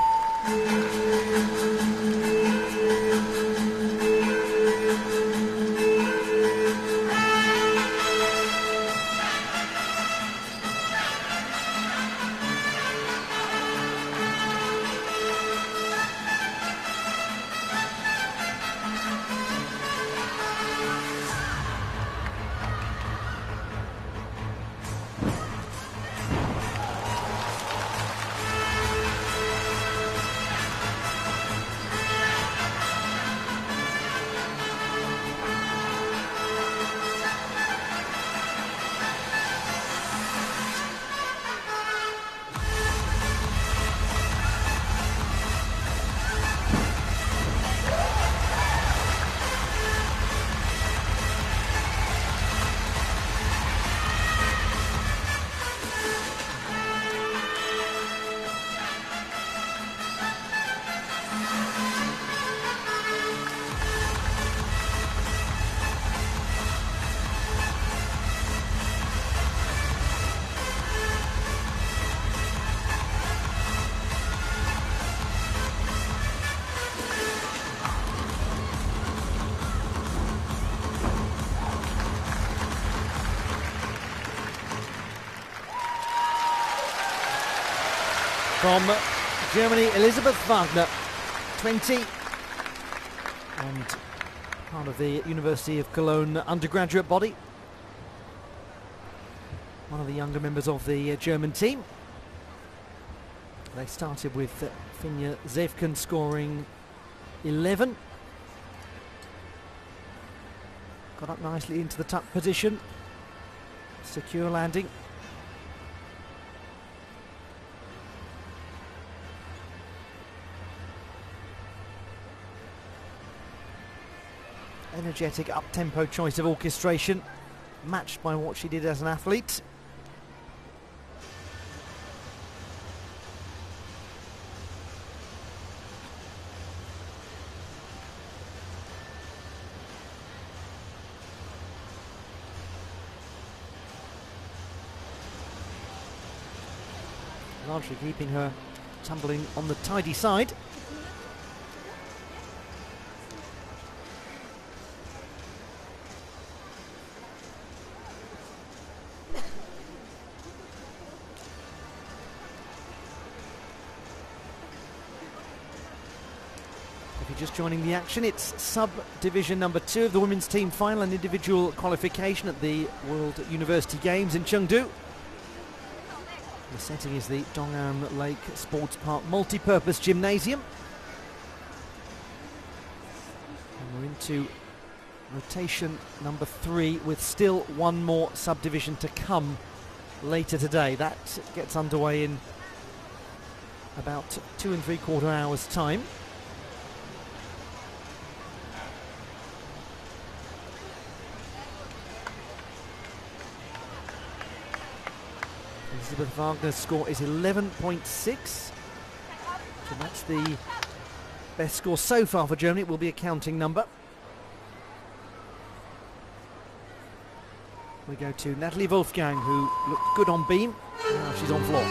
From Germany, Elisabeth Wagner, 20, and part of the University of Cologne undergraduate body. One of the younger members of the German team. They started with Finja Zevken scoring 11. Got up nicely into the tuck position. Secure landing. Energetic up-tempo choice of orchestration, matched by what she did as an athlete. Largely keeping her tumbling on the tidy side. Just joining the action, it's sub-division number 2 of the women's team final and individual qualification at the World University Games in Chengdu. The setting is the Dong'an Lake Sports Park multi-purpose gymnasium. And we're into rotation number 3 with still one more subdivision to come later today. That gets underway in about 2 3/4 hours time. Elisabeth Wagner's score is 11.6. So that's the best score so far for Germany. It will be a counting number. We go to Natalie Wolfgang, who looked good on beam. Now she's on floor.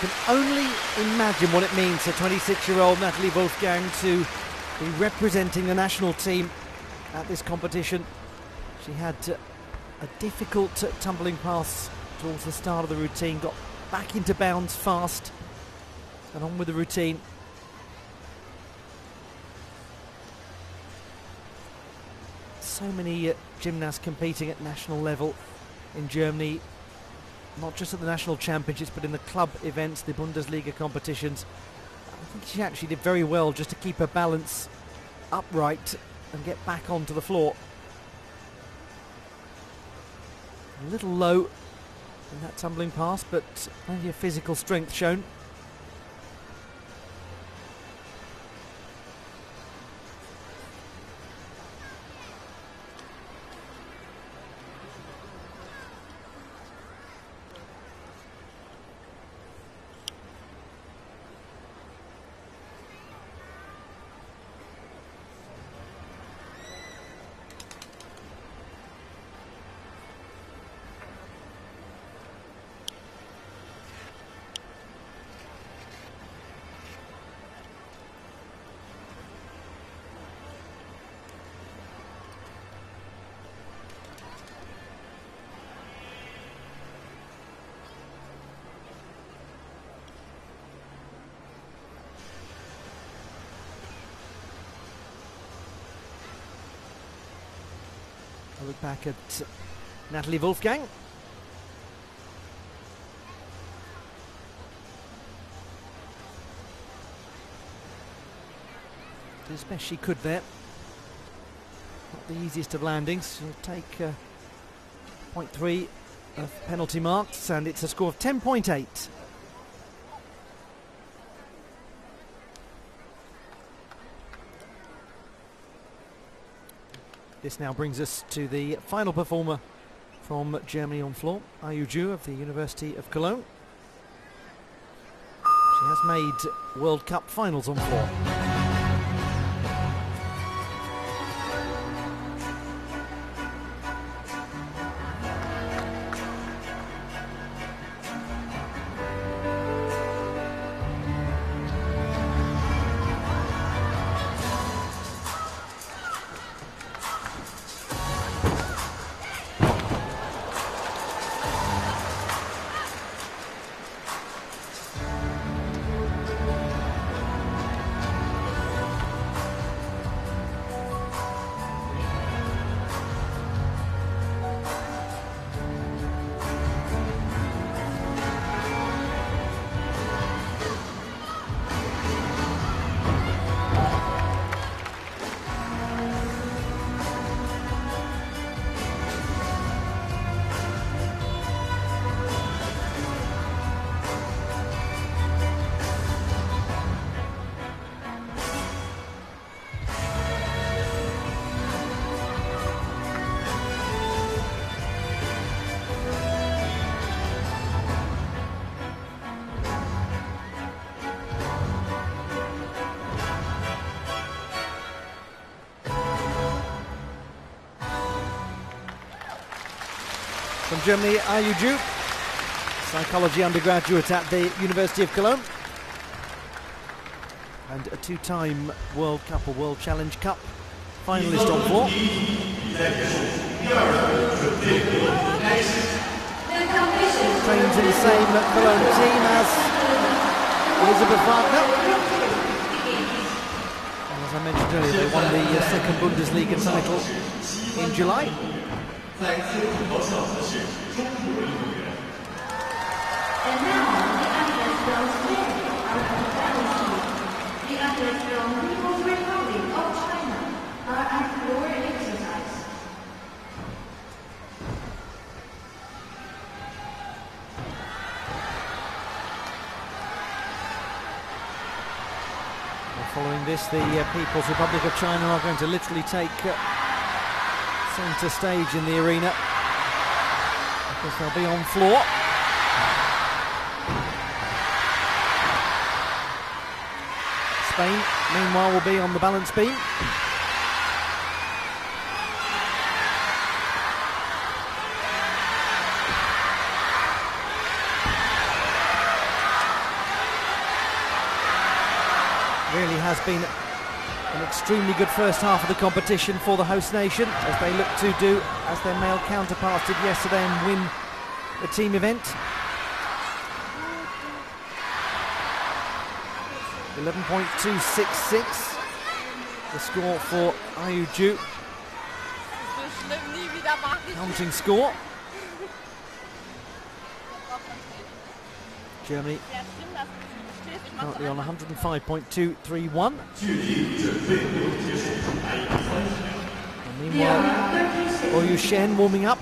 can only imagine what it means for 26-year-old Natalie Wolfgang to be representing the national team at this competition. She had a difficult tumbling pass towards the start of the routine, got back into bounds fast and on with the routine. So many gymnasts competing at national level in Germany, not just at the national championships but in the club events, the Bundesliga competitions. I think she actually did very well just to keep her balance upright and get back onto the floor. A little low in that tumbling pass, but plenty of physical strength shown. A look back at Natalie Wolfgang. Did as best she could there. Not the easiest of landings. She'll take 0.3 of penalty marks, and it's a score of 10.8. This now brings us to the final performer from Germany on floor, Ayu Zhu of the University of Cologne. She has made World Cup finals on floor. From Germany, Ayu Zhu, psychology undergraduate at the University of Cologne, and a two-time World Cup or World Challenge Cup finalist on floor. Trains in the same Cologne team as Elisabeth Wagner. And as I mentioned earlier, they won the second Bundesliga title in July.
And now, the athletes from Spain are at the balance sheet. The athletes from People's Republic of China are at floor exercise.
Following this, the People's Republic of China are going to literally take centre stage in the arena, because they'll be on floor. Spain, meanwhile, will be on the balance beam. has been an extremely good first half of the competition for the host nation, as they look to do as their male counterparts did yesterday and win the team event. 11.266 the score for Ayu Zhu. Counting score. Germany currently on 105.231. And meanwhile, Oyu Shen warming up.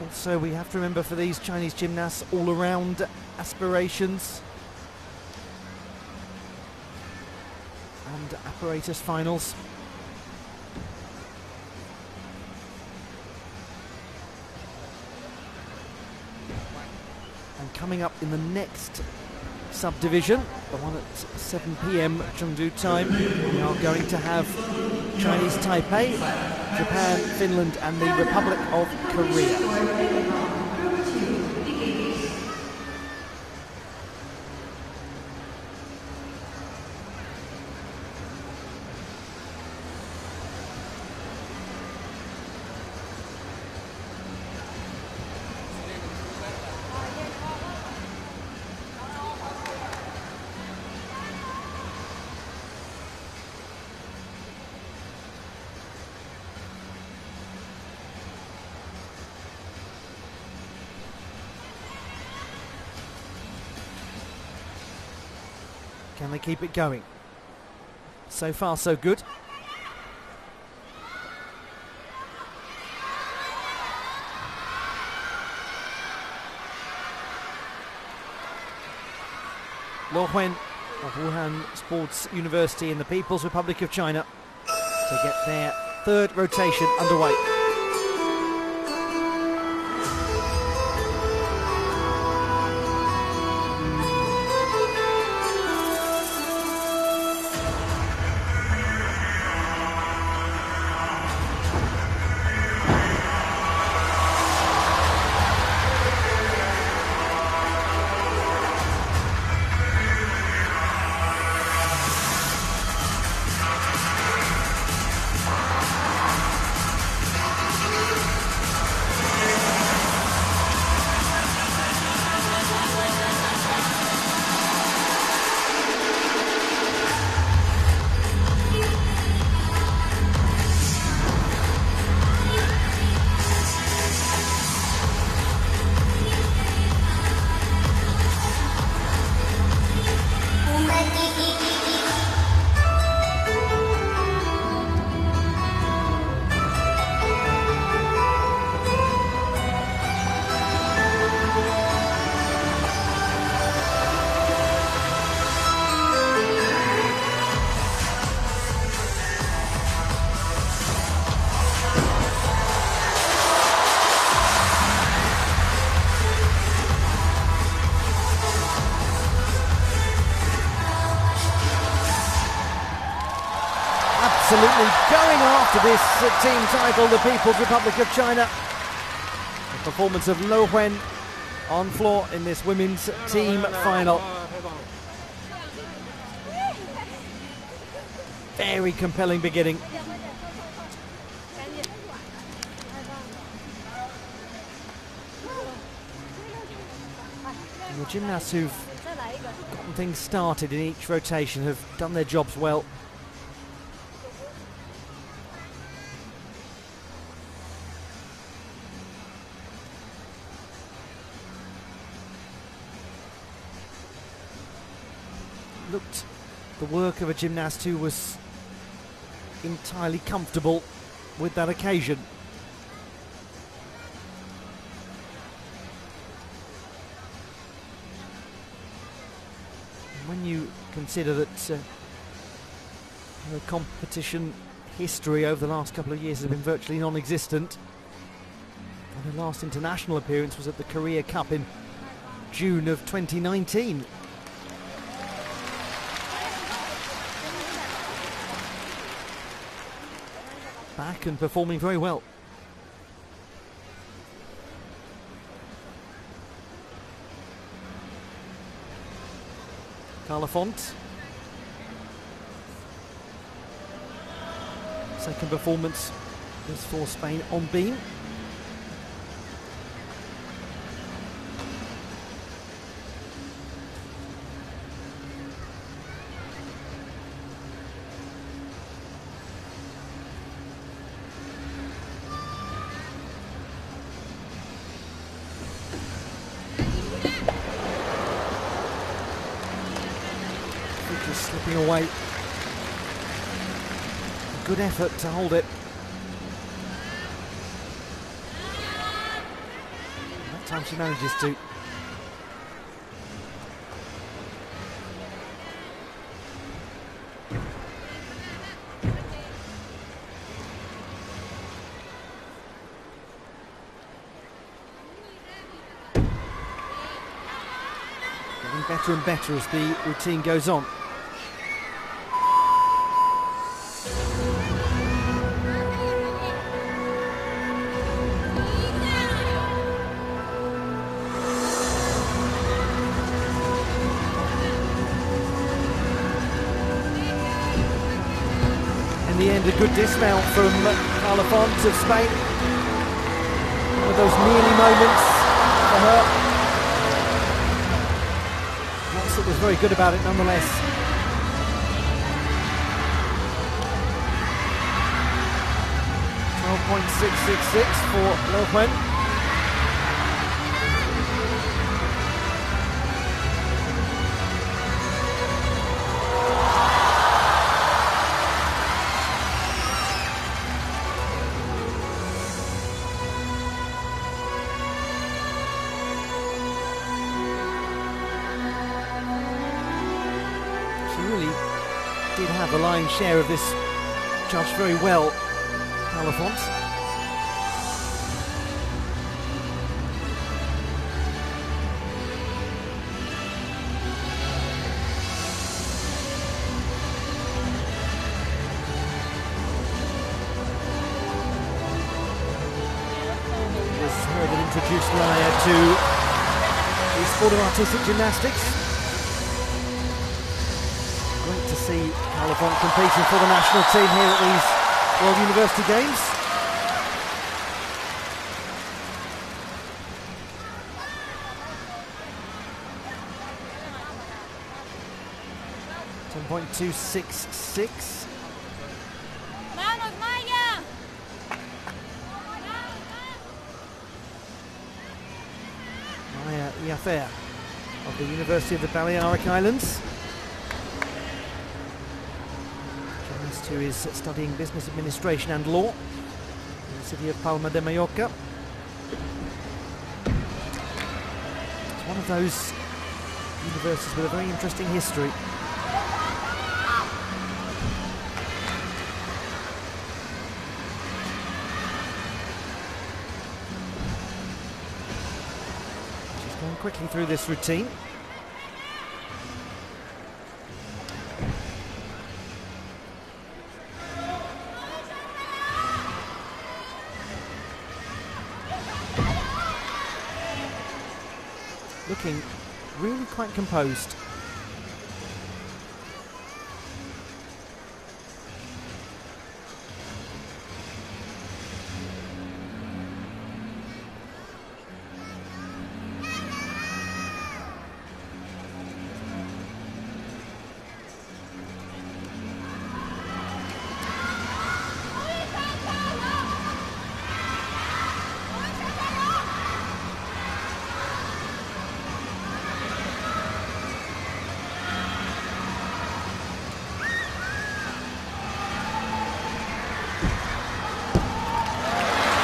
Also, we have to remember for these Chinese gymnasts, all-around aspirations and apparatus finals. And coming up in the next subdivision, the one at 7 p.m. Chengdu time, we are going to have Chinese Taipei, Japan, Finland and the Republic of Korea. Can they keep it going? So far, so good. Luo Huan of Wuhan Sports University in the People's Republic of China to get their third rotation underway. Absolutely going after this team title, the People's Republic of China. The performance of Luo Huan on floor in this women's team final. Very compelling beginning. And the gymnasts who've gotten things started in each rotation have done their jobs well. Looked the work of a gymnast who was entirely comfortable with that occasion. When you consider that the competition history over the last couple of years has been virtually non-existent, and her last international appearance was at the Korea Cup in June of 2019. Back and performing very well. Carla Font Second performance is for Spain on beam. Just slipping away. Good effort to hold it. That time she manages to. Getting better and better as the routine goes on. In the end, a good dismount from Carla Font of Spain. One of those nearly moments for her. It was very good about it nonetheless. 12.666 for Le Pen. Really did have the lion's share of this, judged very well, Carla Font. It was her that introduced Raya to the sport of artistic gymnastics. Great to see Carla Font competing for the national team here at these World University Games. .266.
Vamos, Maya!
Maya Iafer of the University of the Balearic Islands. Who is studying business administration and law in the city of Palma de Mallorca. It's one of those universities with a very interesting history. She's going quickly through this routine. Looking really quite composed.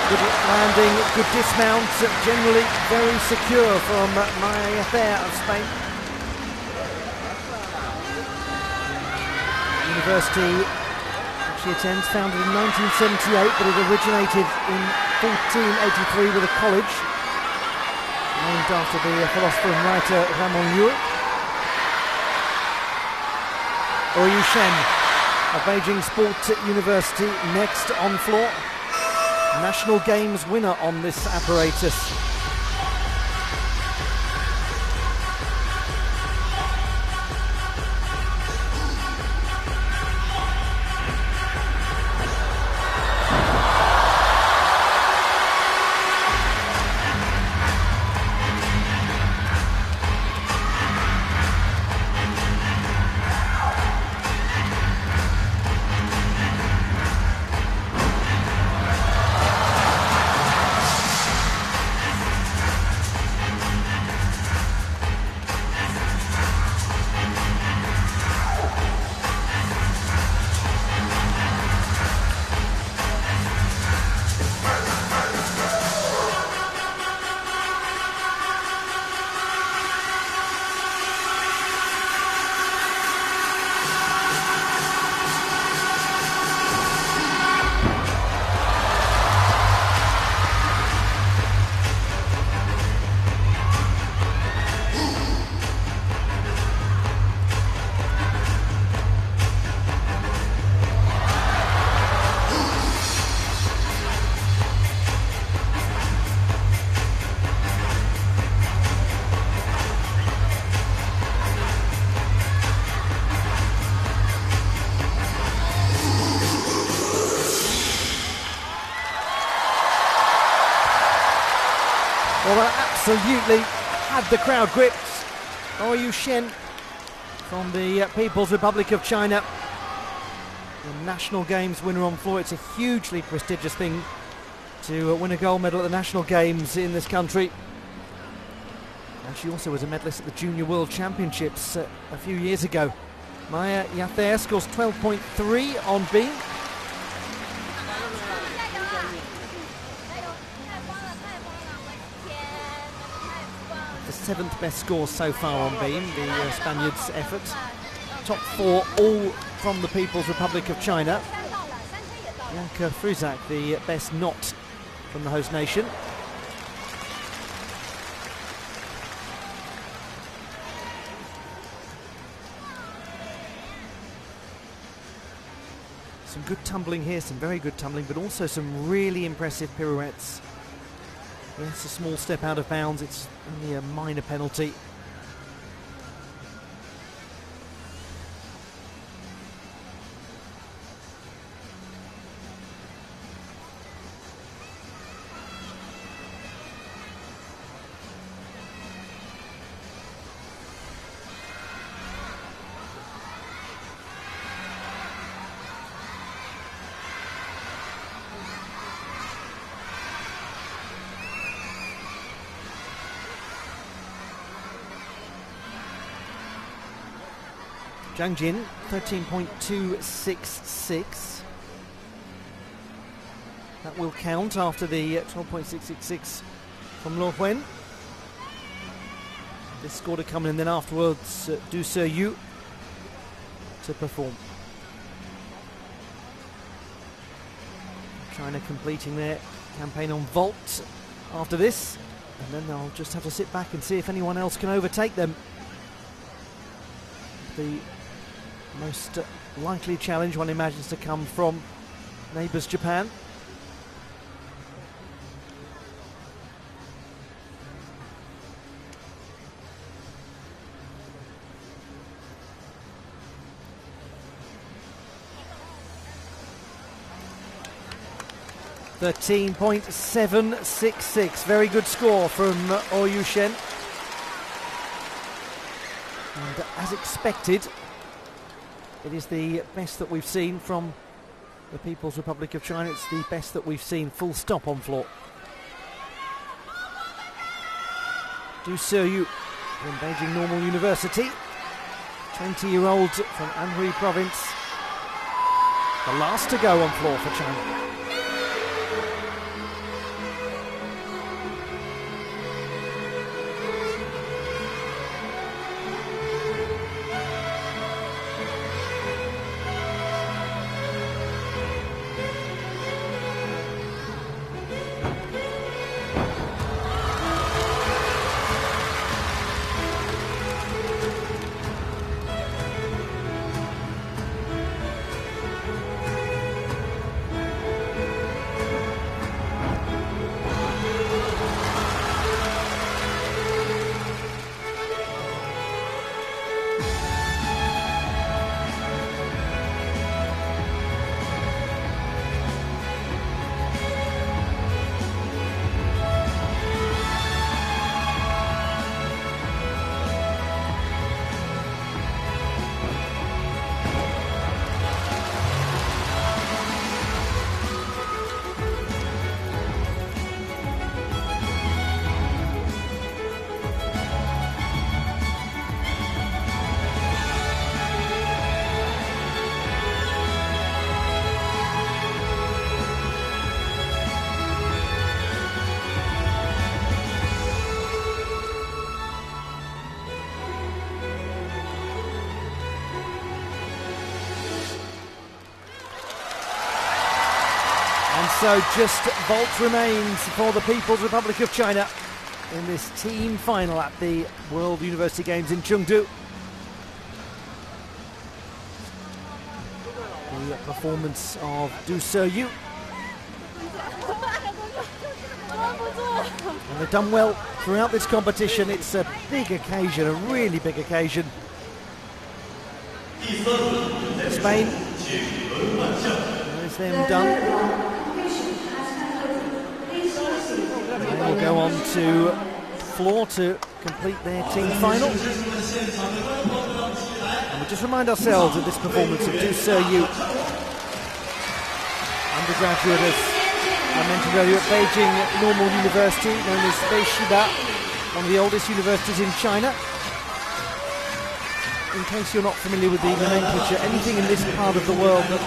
Good landing, good dismount, generally very secure from Maya Iafer of Spain. University she attends, founded in 1978, but it originated in 1483 with a college named after the philosopher and writer Ramon Llull. Oyu Shen of Beijing Sport University next on floor. National Games winner on this apparatus. absolutely had the crowd gripped. Oyu Shen from the People's Republic of China, the National Games winner on floor. It's a hugely prestigious thing to win a gold medal at the National Games in this country. And she also was a medalist at the Junior World Championships a few years ago. Maya Yather scores 12.3 on beam. The 7th best score so far on beam, the Spaniards' effort. Top 4 all from the People's Republic of China. Bianca Fruzak, the best not from the host nation. Some good tumbling here, some very good tumbling, but also some really impressive pirouettes. Yes, a small step out of bounds, it's only a minor penalty. Zhang Jin, 13.266. That will count after the 12.666 from Luo Huan. This score to come in, then afterwards Du Seyu to perform. China completing their campaign on vault after this, and then they'll just have to sit back and see if anyone else can overtake them. The most likely challenge one imagines to come from neighbours Japan. .766, very good score from Oyu Shen. And as expected, it is the best that we've seen from the People's Republic of China. It's the best that we've seen, full stop, on floor. Du Seyu from Beijing Normal University, 20-year-old from Anhui Province, the last to go on floor for China. So just vault remains for the People's Republic of China in this team final at the World University Games in Chengdu. The performance of Du Seyu. And they've done well throughout this competition. It's a big occasion, a really big occasion. Spain, there's them done. They will go on to floor to complete their team final. And we'll just remind ourselves of this performance of Du Seyu, undergraduate, as I mentioned earlier, at Beijing Normal University, known as Beishida, one of the oldest universities in China. In case you're not familiar with the nomenclature, anything in this part of the world that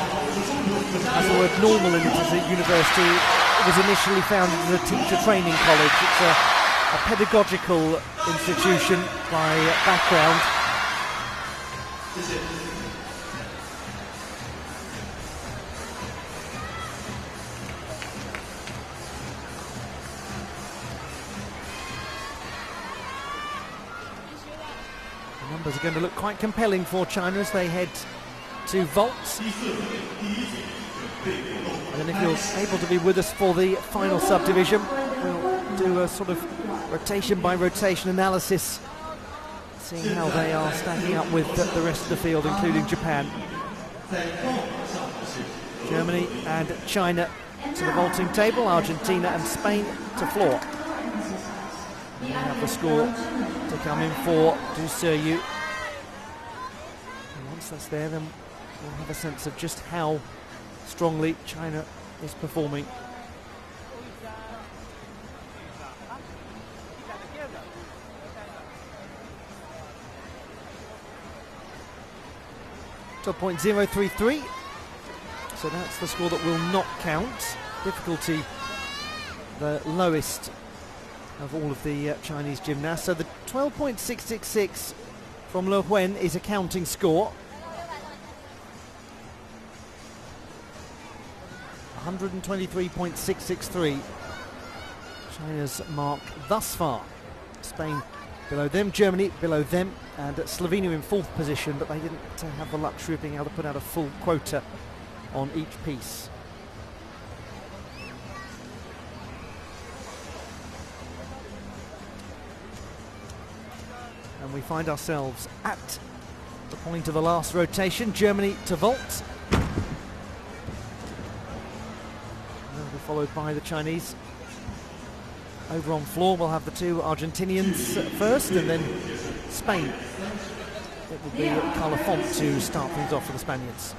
has the word normal in it as a university was initially founded as a teacher training college. It's a pedagogical institution by background. The numbers are going to look quite compelling for China as they head to vaults. And then if you're able to be with us for the final subdivision, we'll do a sort of rotation by rotation analysis, seeing how they are stacking up with the rest of the field, including Japan. Germany and China to the vaulting table, Argentina and Spain to floor. We have the score to come in for Du Seyu. And once that's there, then we'll have a sense of just how strongly China is performing. .033, so that's the score that will not count. Difficulty the lowest of all of the Chinese gymnasts. So the 12.666 from Le Huyen is a counting score. 123.663. China's mark thus far. Spain below them, Germany below them, and Slovenia in fourth position, but they didn't have the luxury of being able to put out a full quota on each piece. And we find ourselves at the point of the last rotation. Germany to vault. They'll be followed by the Chinese. Over on floor, we'll have the two Argentinians first, and then Spain. It will be Carla Font to start things off for the Spaniards.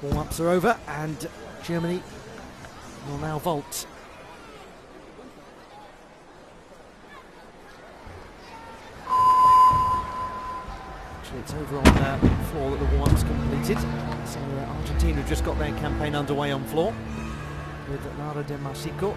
Warm-ups are over and Germany will now vault. Actually, it's over on the floor that the warm-ups completed. So Argentina have just got their campaign underway on floor with Lara de Marsico.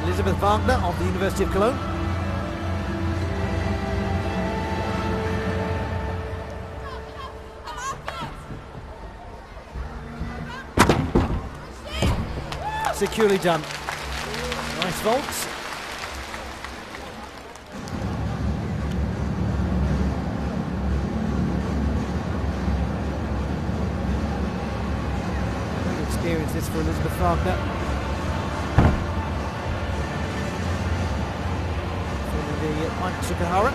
Elizabeth Wagner of the University of Cologne. Securely done. Nice vaults. Great experience this for Elizabeth Wagner. Mike Tsukahara.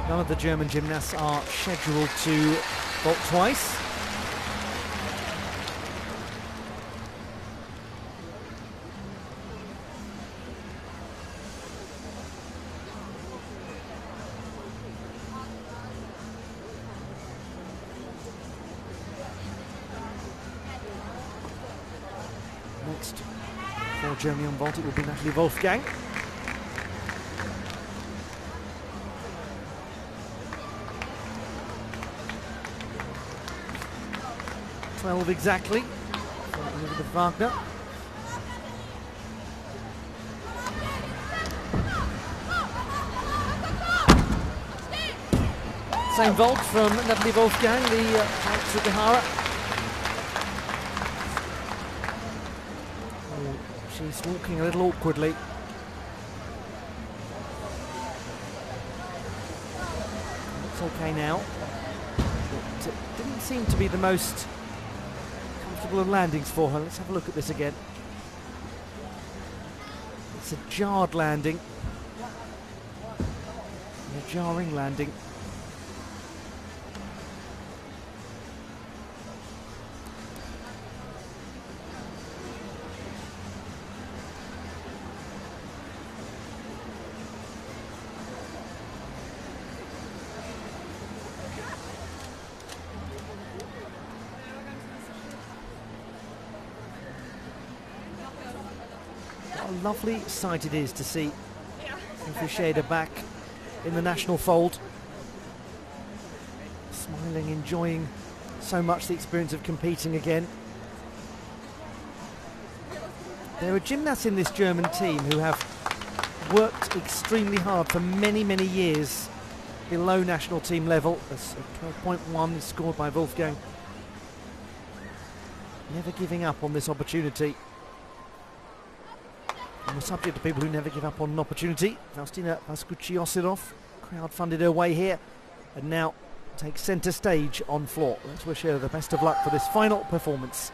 None of the German gymnasts are scheduled to vault twice. For Germany on vault, it will be Natalie Wolfgang. 12 exactly for Elisabeth Wagner. Same vault from Natalie Wolfgang, the Sugihara. Oh, she's walking a little awkwardly. Looks okay now. It didn't seem to be the most comfortable of landings for her. Let's have a look at this again. It's a jarred landing. A jarring landing. What a lovely sight it is to see Sophie Schäder back in the national fold. Smiling, enjoying so much the experience of competing again. There are gymnasts in this German team who have worked extremely hard for many, many years below national team level. That's 12.1 scored by Wolfgang. Never giving up on this opportunity. On the subject of people who never give up on an opportunity, Faustina Pascucci-Osirov crowd-funded her way here and now takes centre stage on floor. Let's wish her the best of luck for this final performance.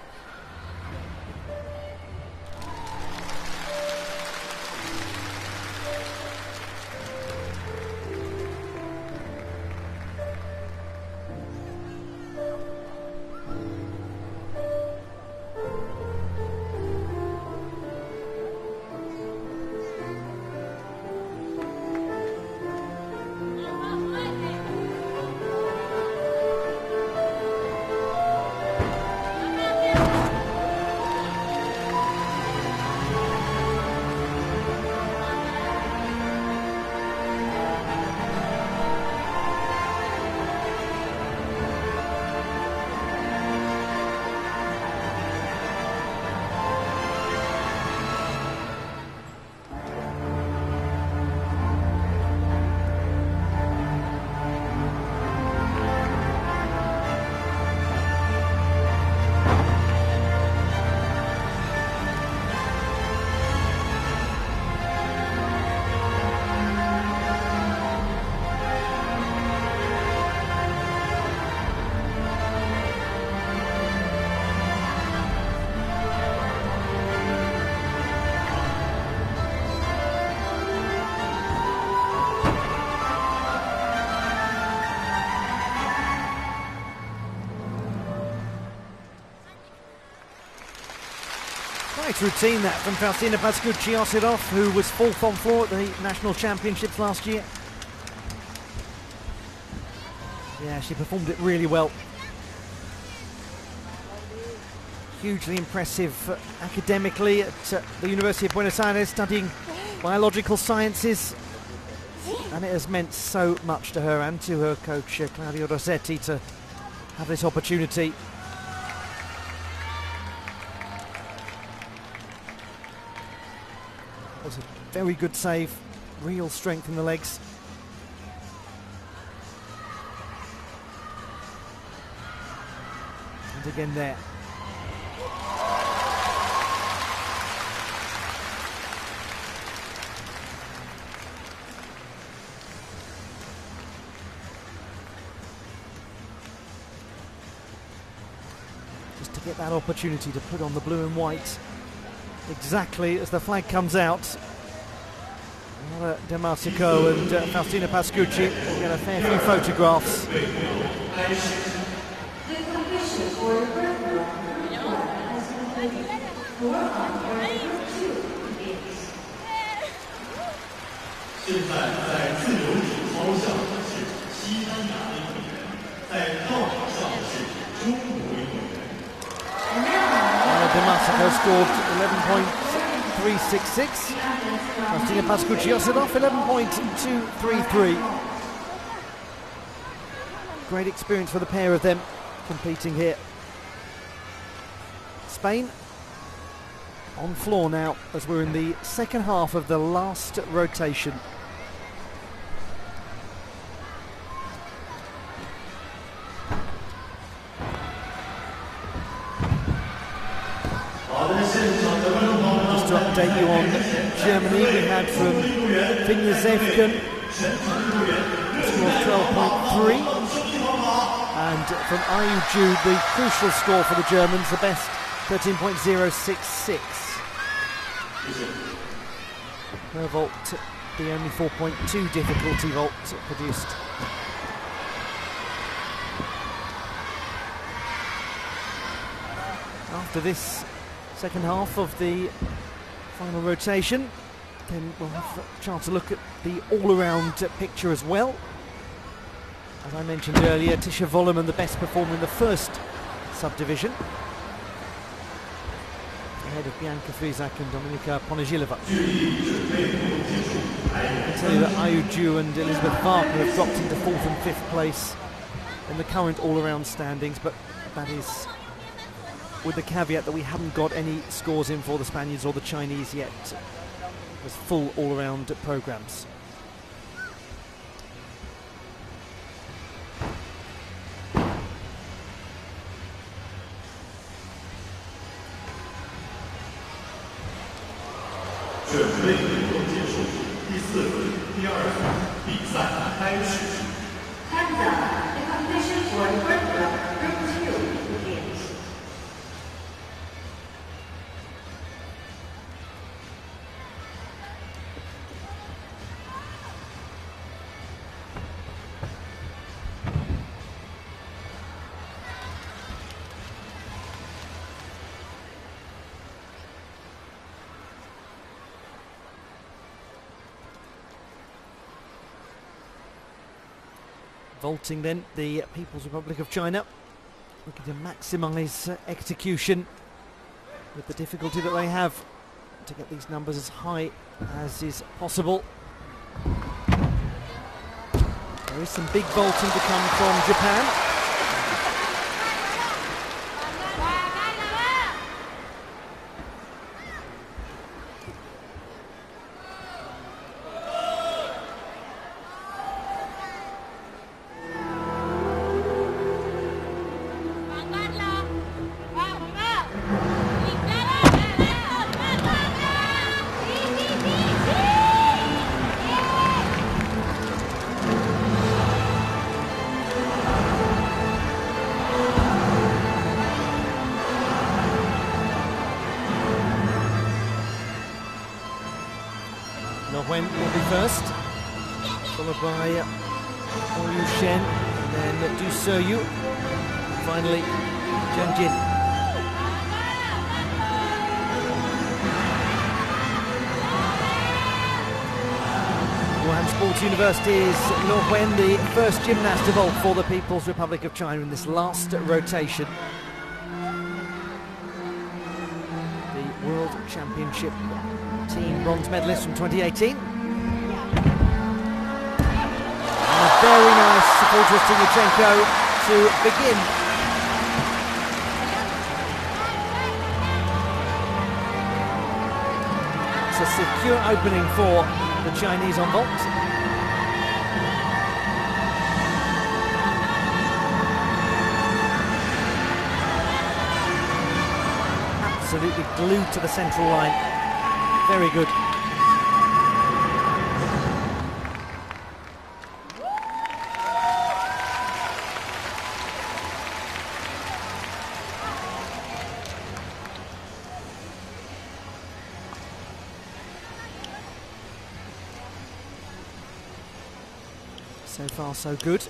Nice routine that from Faustina Pascucci-Osirov, who was fourth on floor at the national championships last year. Yeah, she performed it really well. Hugely impressive academically at the University of Buenos Aires, studying biological sciences. And it has meant so much to her and to her coach, Claudio Rossetti, to have this opportunity. It was a very good save, real strength in the legs. And again there. Just to get that opportunity to put on the blue and white exactly as the flag comes out. De Marsico and Faustina Pascucci will get a fair few photographs. De Marsico scored 11.3 11.366. Justina Pascucci-Osadov, 11.233. Great experience for the pair of them competing here. Spain on floor now as we're in the second half of the last rotation. Just to update you on Germany, we had from Finja Zevken a score of 12.3, and from Ayu Zhu the crucial score for the Germans, the best, 13.066. Her vault, the only 4.2 difficulty vault produced. After this second half of the final rotation, then we'll have a chance to look at the all-around picture as well. As I mentioned earlier, Tisha Volleman, the best performer in the first subdivision, ahead of Bianca Frizak and Dominika Ponizhilova. I can tell you that Ayu Zhu and Elizabeth Wagner have dropped into 4th and 5th place in the current all-around standings, but that is with the caveat that we haven't got any scores in for the Spaniards or the Chinese yet, as full all-around programmes.
The competition for the World Cup Group 2 begins.
Vaulting then, the People's Republic of China, looking to maximise execution with the difficulty that they have to get these numbers as high as is possible. There is some big vaulting to come from Japan. Wen will be first, followed by Oyu Shen, and then Du Seyu, and finally Zheng Jin. Wuhan Sports University's Lo Wen, the first gymnast to vault for the People's Republic of China in this last rotation. The World Championship team bronze medalist from 2018. And a very nice support to Timochenko to begin. It's a secure opening for the Chinese on vault. Absolutely glued to the central line. Very good. So far, so good.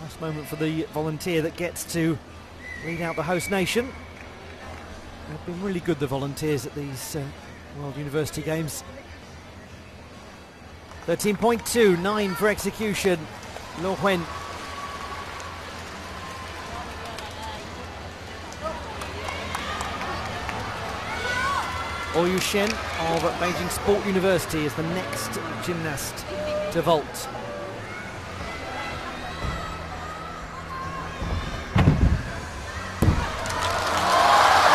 Nice moment for the volunteer that gets to lead out the host nation. They've been really good, the volunteers, at these World University Games. 13.2, 9 for execution. Lo Wen. Oyu Shen of Beijing Sport University is the next gymnast to vault.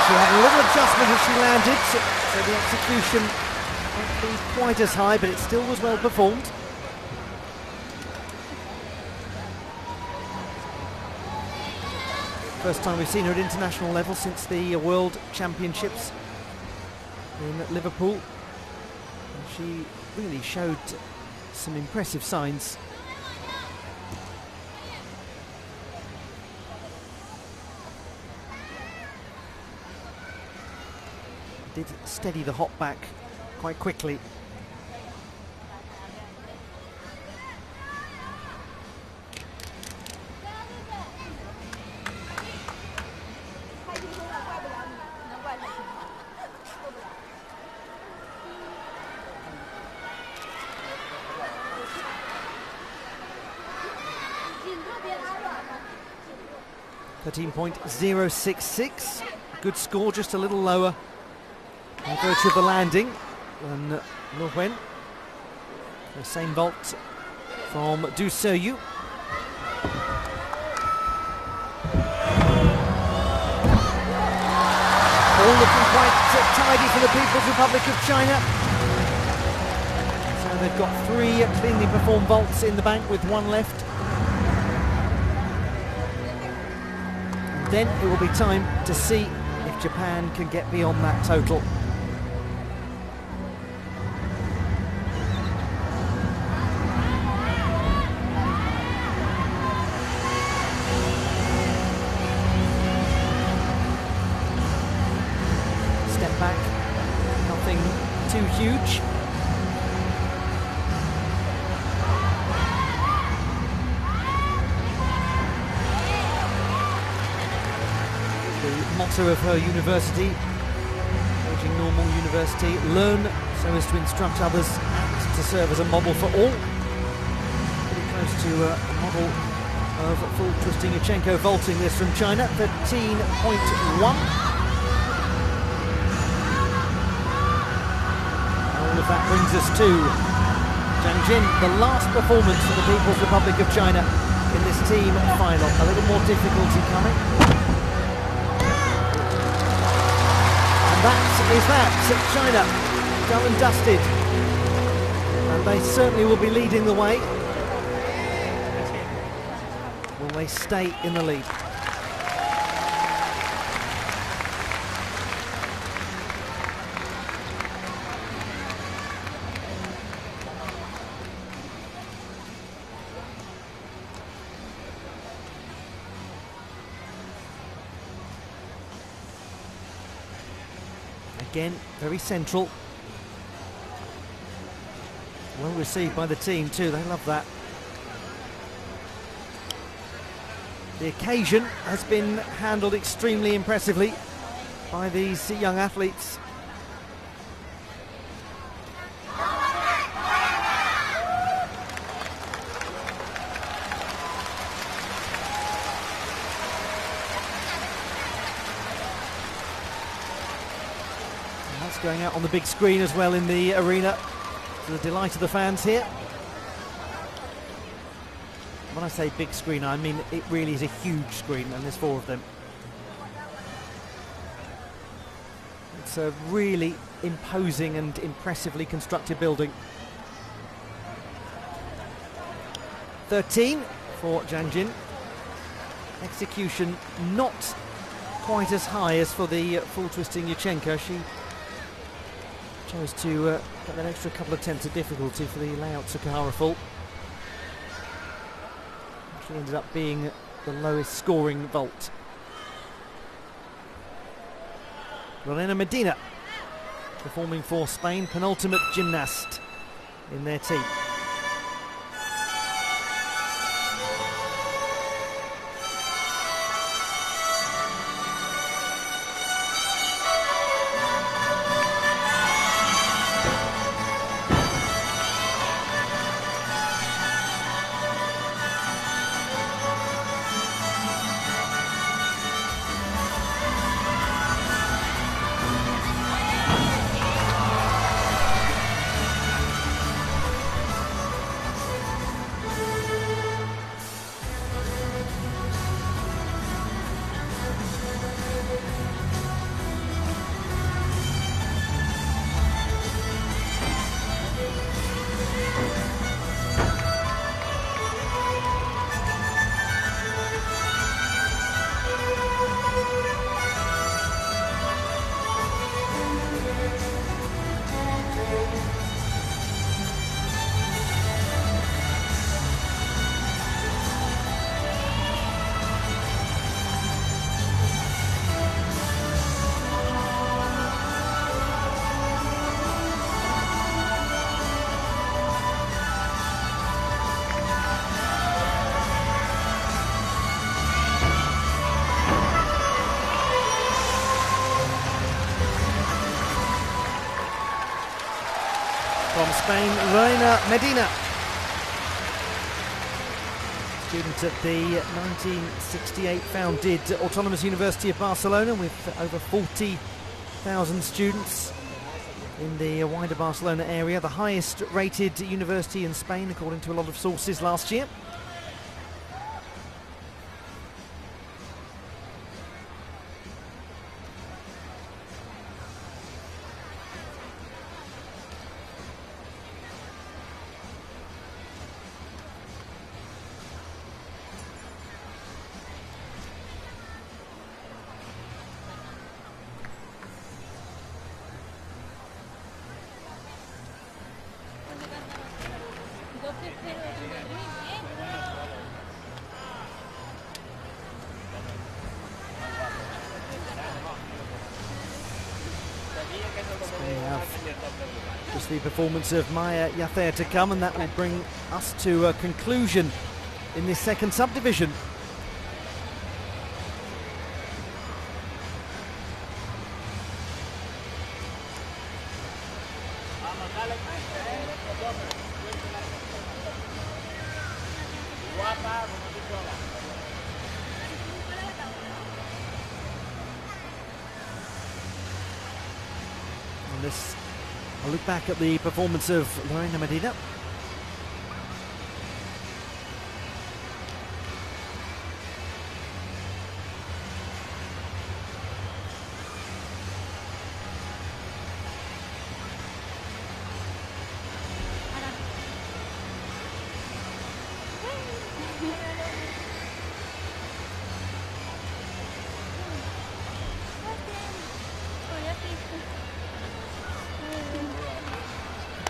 She had a little adjustment as she landed, so the execution won't be quite as high, but it still was well performed. First time we've seen her at international level since the World Championships in Liverpool. And she really showed some impressive signs. Did steady the hop back quite quickly. .066, good score, just a little lower by virtue of the landing than Luo Wen. The same vault from Du Seyu. All looking quite tidy for the People's Republic of China. So they've got 3 cleanly performed vaults in the bank with 1 left. Then it will be time to see if Japan can get beyond that total. Step back, nothing too huge. Motto of her university, Beijing Normal University: learn so as to instruct others, act to serve as a model for all. Pretty close to a model of full twisting Yurchenko vaulting this from China, 13.1. All of that brings us to Zhang Jin, the last performance for the People's Republic of China in this team final. A little more difficulty coming. That is that. China done and dusted, and they certainly will be leading the way. Will they stay in the lead? Again, very central. Well received by the team too, they love that. The occasion has been handled extremely impressively by these young athletes. Going out on the big screen as well in the arena, to the delight of the fans here. When I say big screen, I mean it really is a huge screen, and there's 4 of them. It's a really imposing and impressively constructed building. 13 for Zhang Jin. Execution not quite as high as for the full twisting Yurchenko. She chose to get that extra couple of attempts of difficulty for the layout Tsukahara full. Actually ended up being the lowest scoring vault. Lorena Medina performing for Spain, penultimate gymnast in their team. from Spain, Lorena Medina. Student at the 1968 founded Autonomous University of Barcelona with over 40,000 students in the wider Barcelona area. The highest rated university in Spain, according to a lot of sources, last year. Just the performance of Maya Yather to come, and that will bring us to a conclusion in this second subdivision. And this, I'll look back at the performance of Lorena Medina.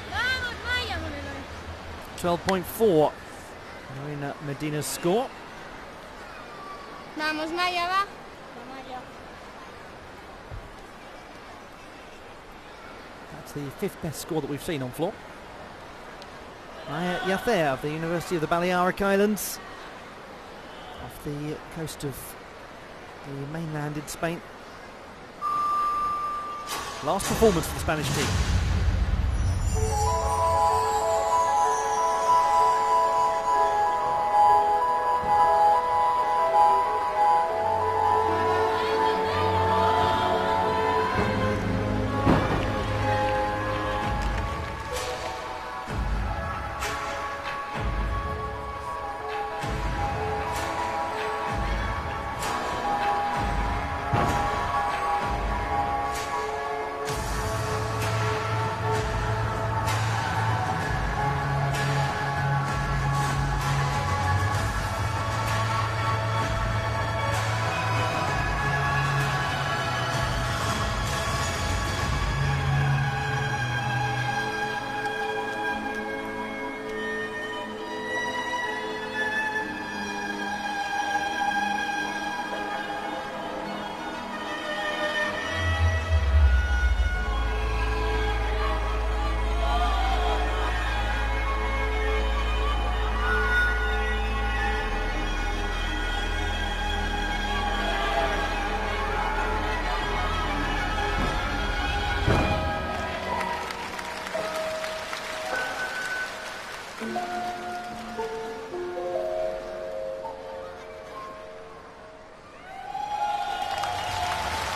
Vamos, Maya.
12.4, Lorena Medina's score.
Vamos, Maya, va. Maya.
That's the fifth best score that we've seen on floor. Maya Yather of the University of the Balearic Islands, off the coast of the mainland in Spain. Last performance for the Spanish team.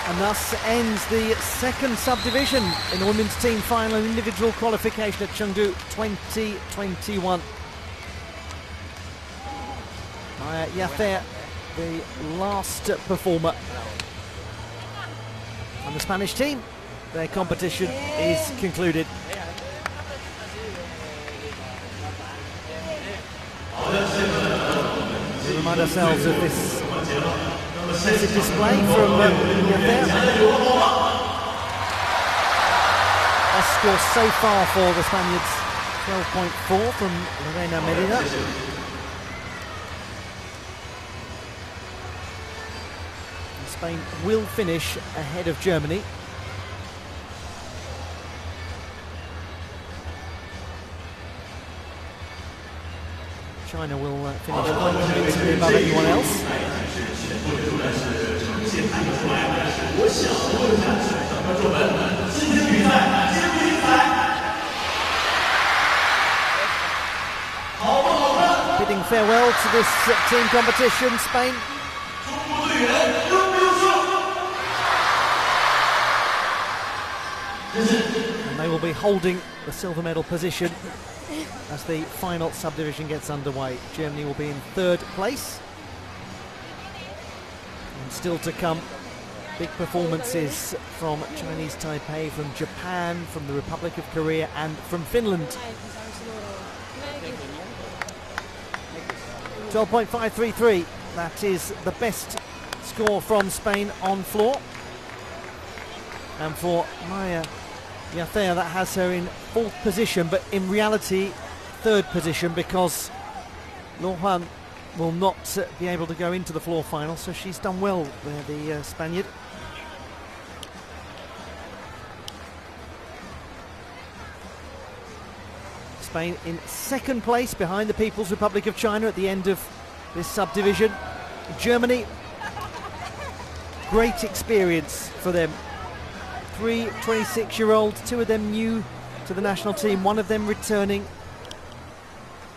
And thus ends the second subdivision in the women's team final and individual qualification at Chengdu 2021. Maya Yather, the last performer. And the Spanish team, their competition is concluded. We remind ourselves of this impressive display from Yather. Best score so far for the Spaniards, 12.4 from Lorena Medina. And Spain will finish ahead of Germany. China will finish quite convincingly above anyone else. farewell to this team competition, Spain. And they will be holding the silver medal position as the final subdivision gets underway. Germany will be in third place. And still to come, big performances from Chinese Taipei, from Japan, from the Republic of Korea and from Finland. 12.533, that is the best score from Spain on floor. And for Maya Yathea, that has her in fourth position, but in reality third position, because Luo Huan will not be able to go into the floor final, so she's done well there, the Spaniard. Spain in second place behind the People's Republic of China at the end of this subdivision. Germany, great experience for them. 3 26-year-olds, 2 of them new to the national team, 1 of them returning.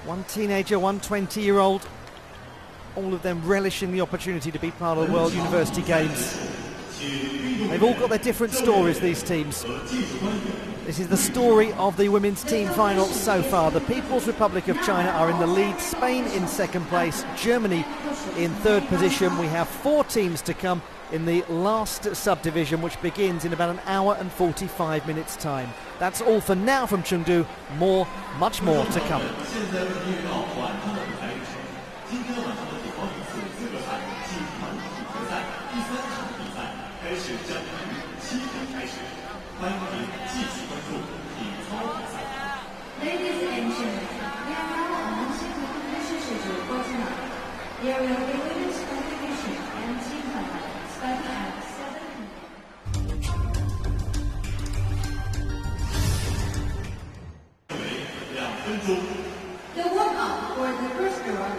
1 teenager, 1 20-year-old. All of them relishing the opportunity to be part of the World University Games. They've all got their different stories, these teams. This is the story of the women's team final so far. The People's Republic of China are in the lead, Spain in second place, Germany in third position. We have 4 teams to come in the last subdivision, which begins in about an hour and 45 minutes time. That's all for now from Chengdu. More, much more to come.
Ladies and gentlemen, we are now announcing the competition schedule for tonight. There will be women's competition and team final starting at 7 p.m. The warm-up for the first round.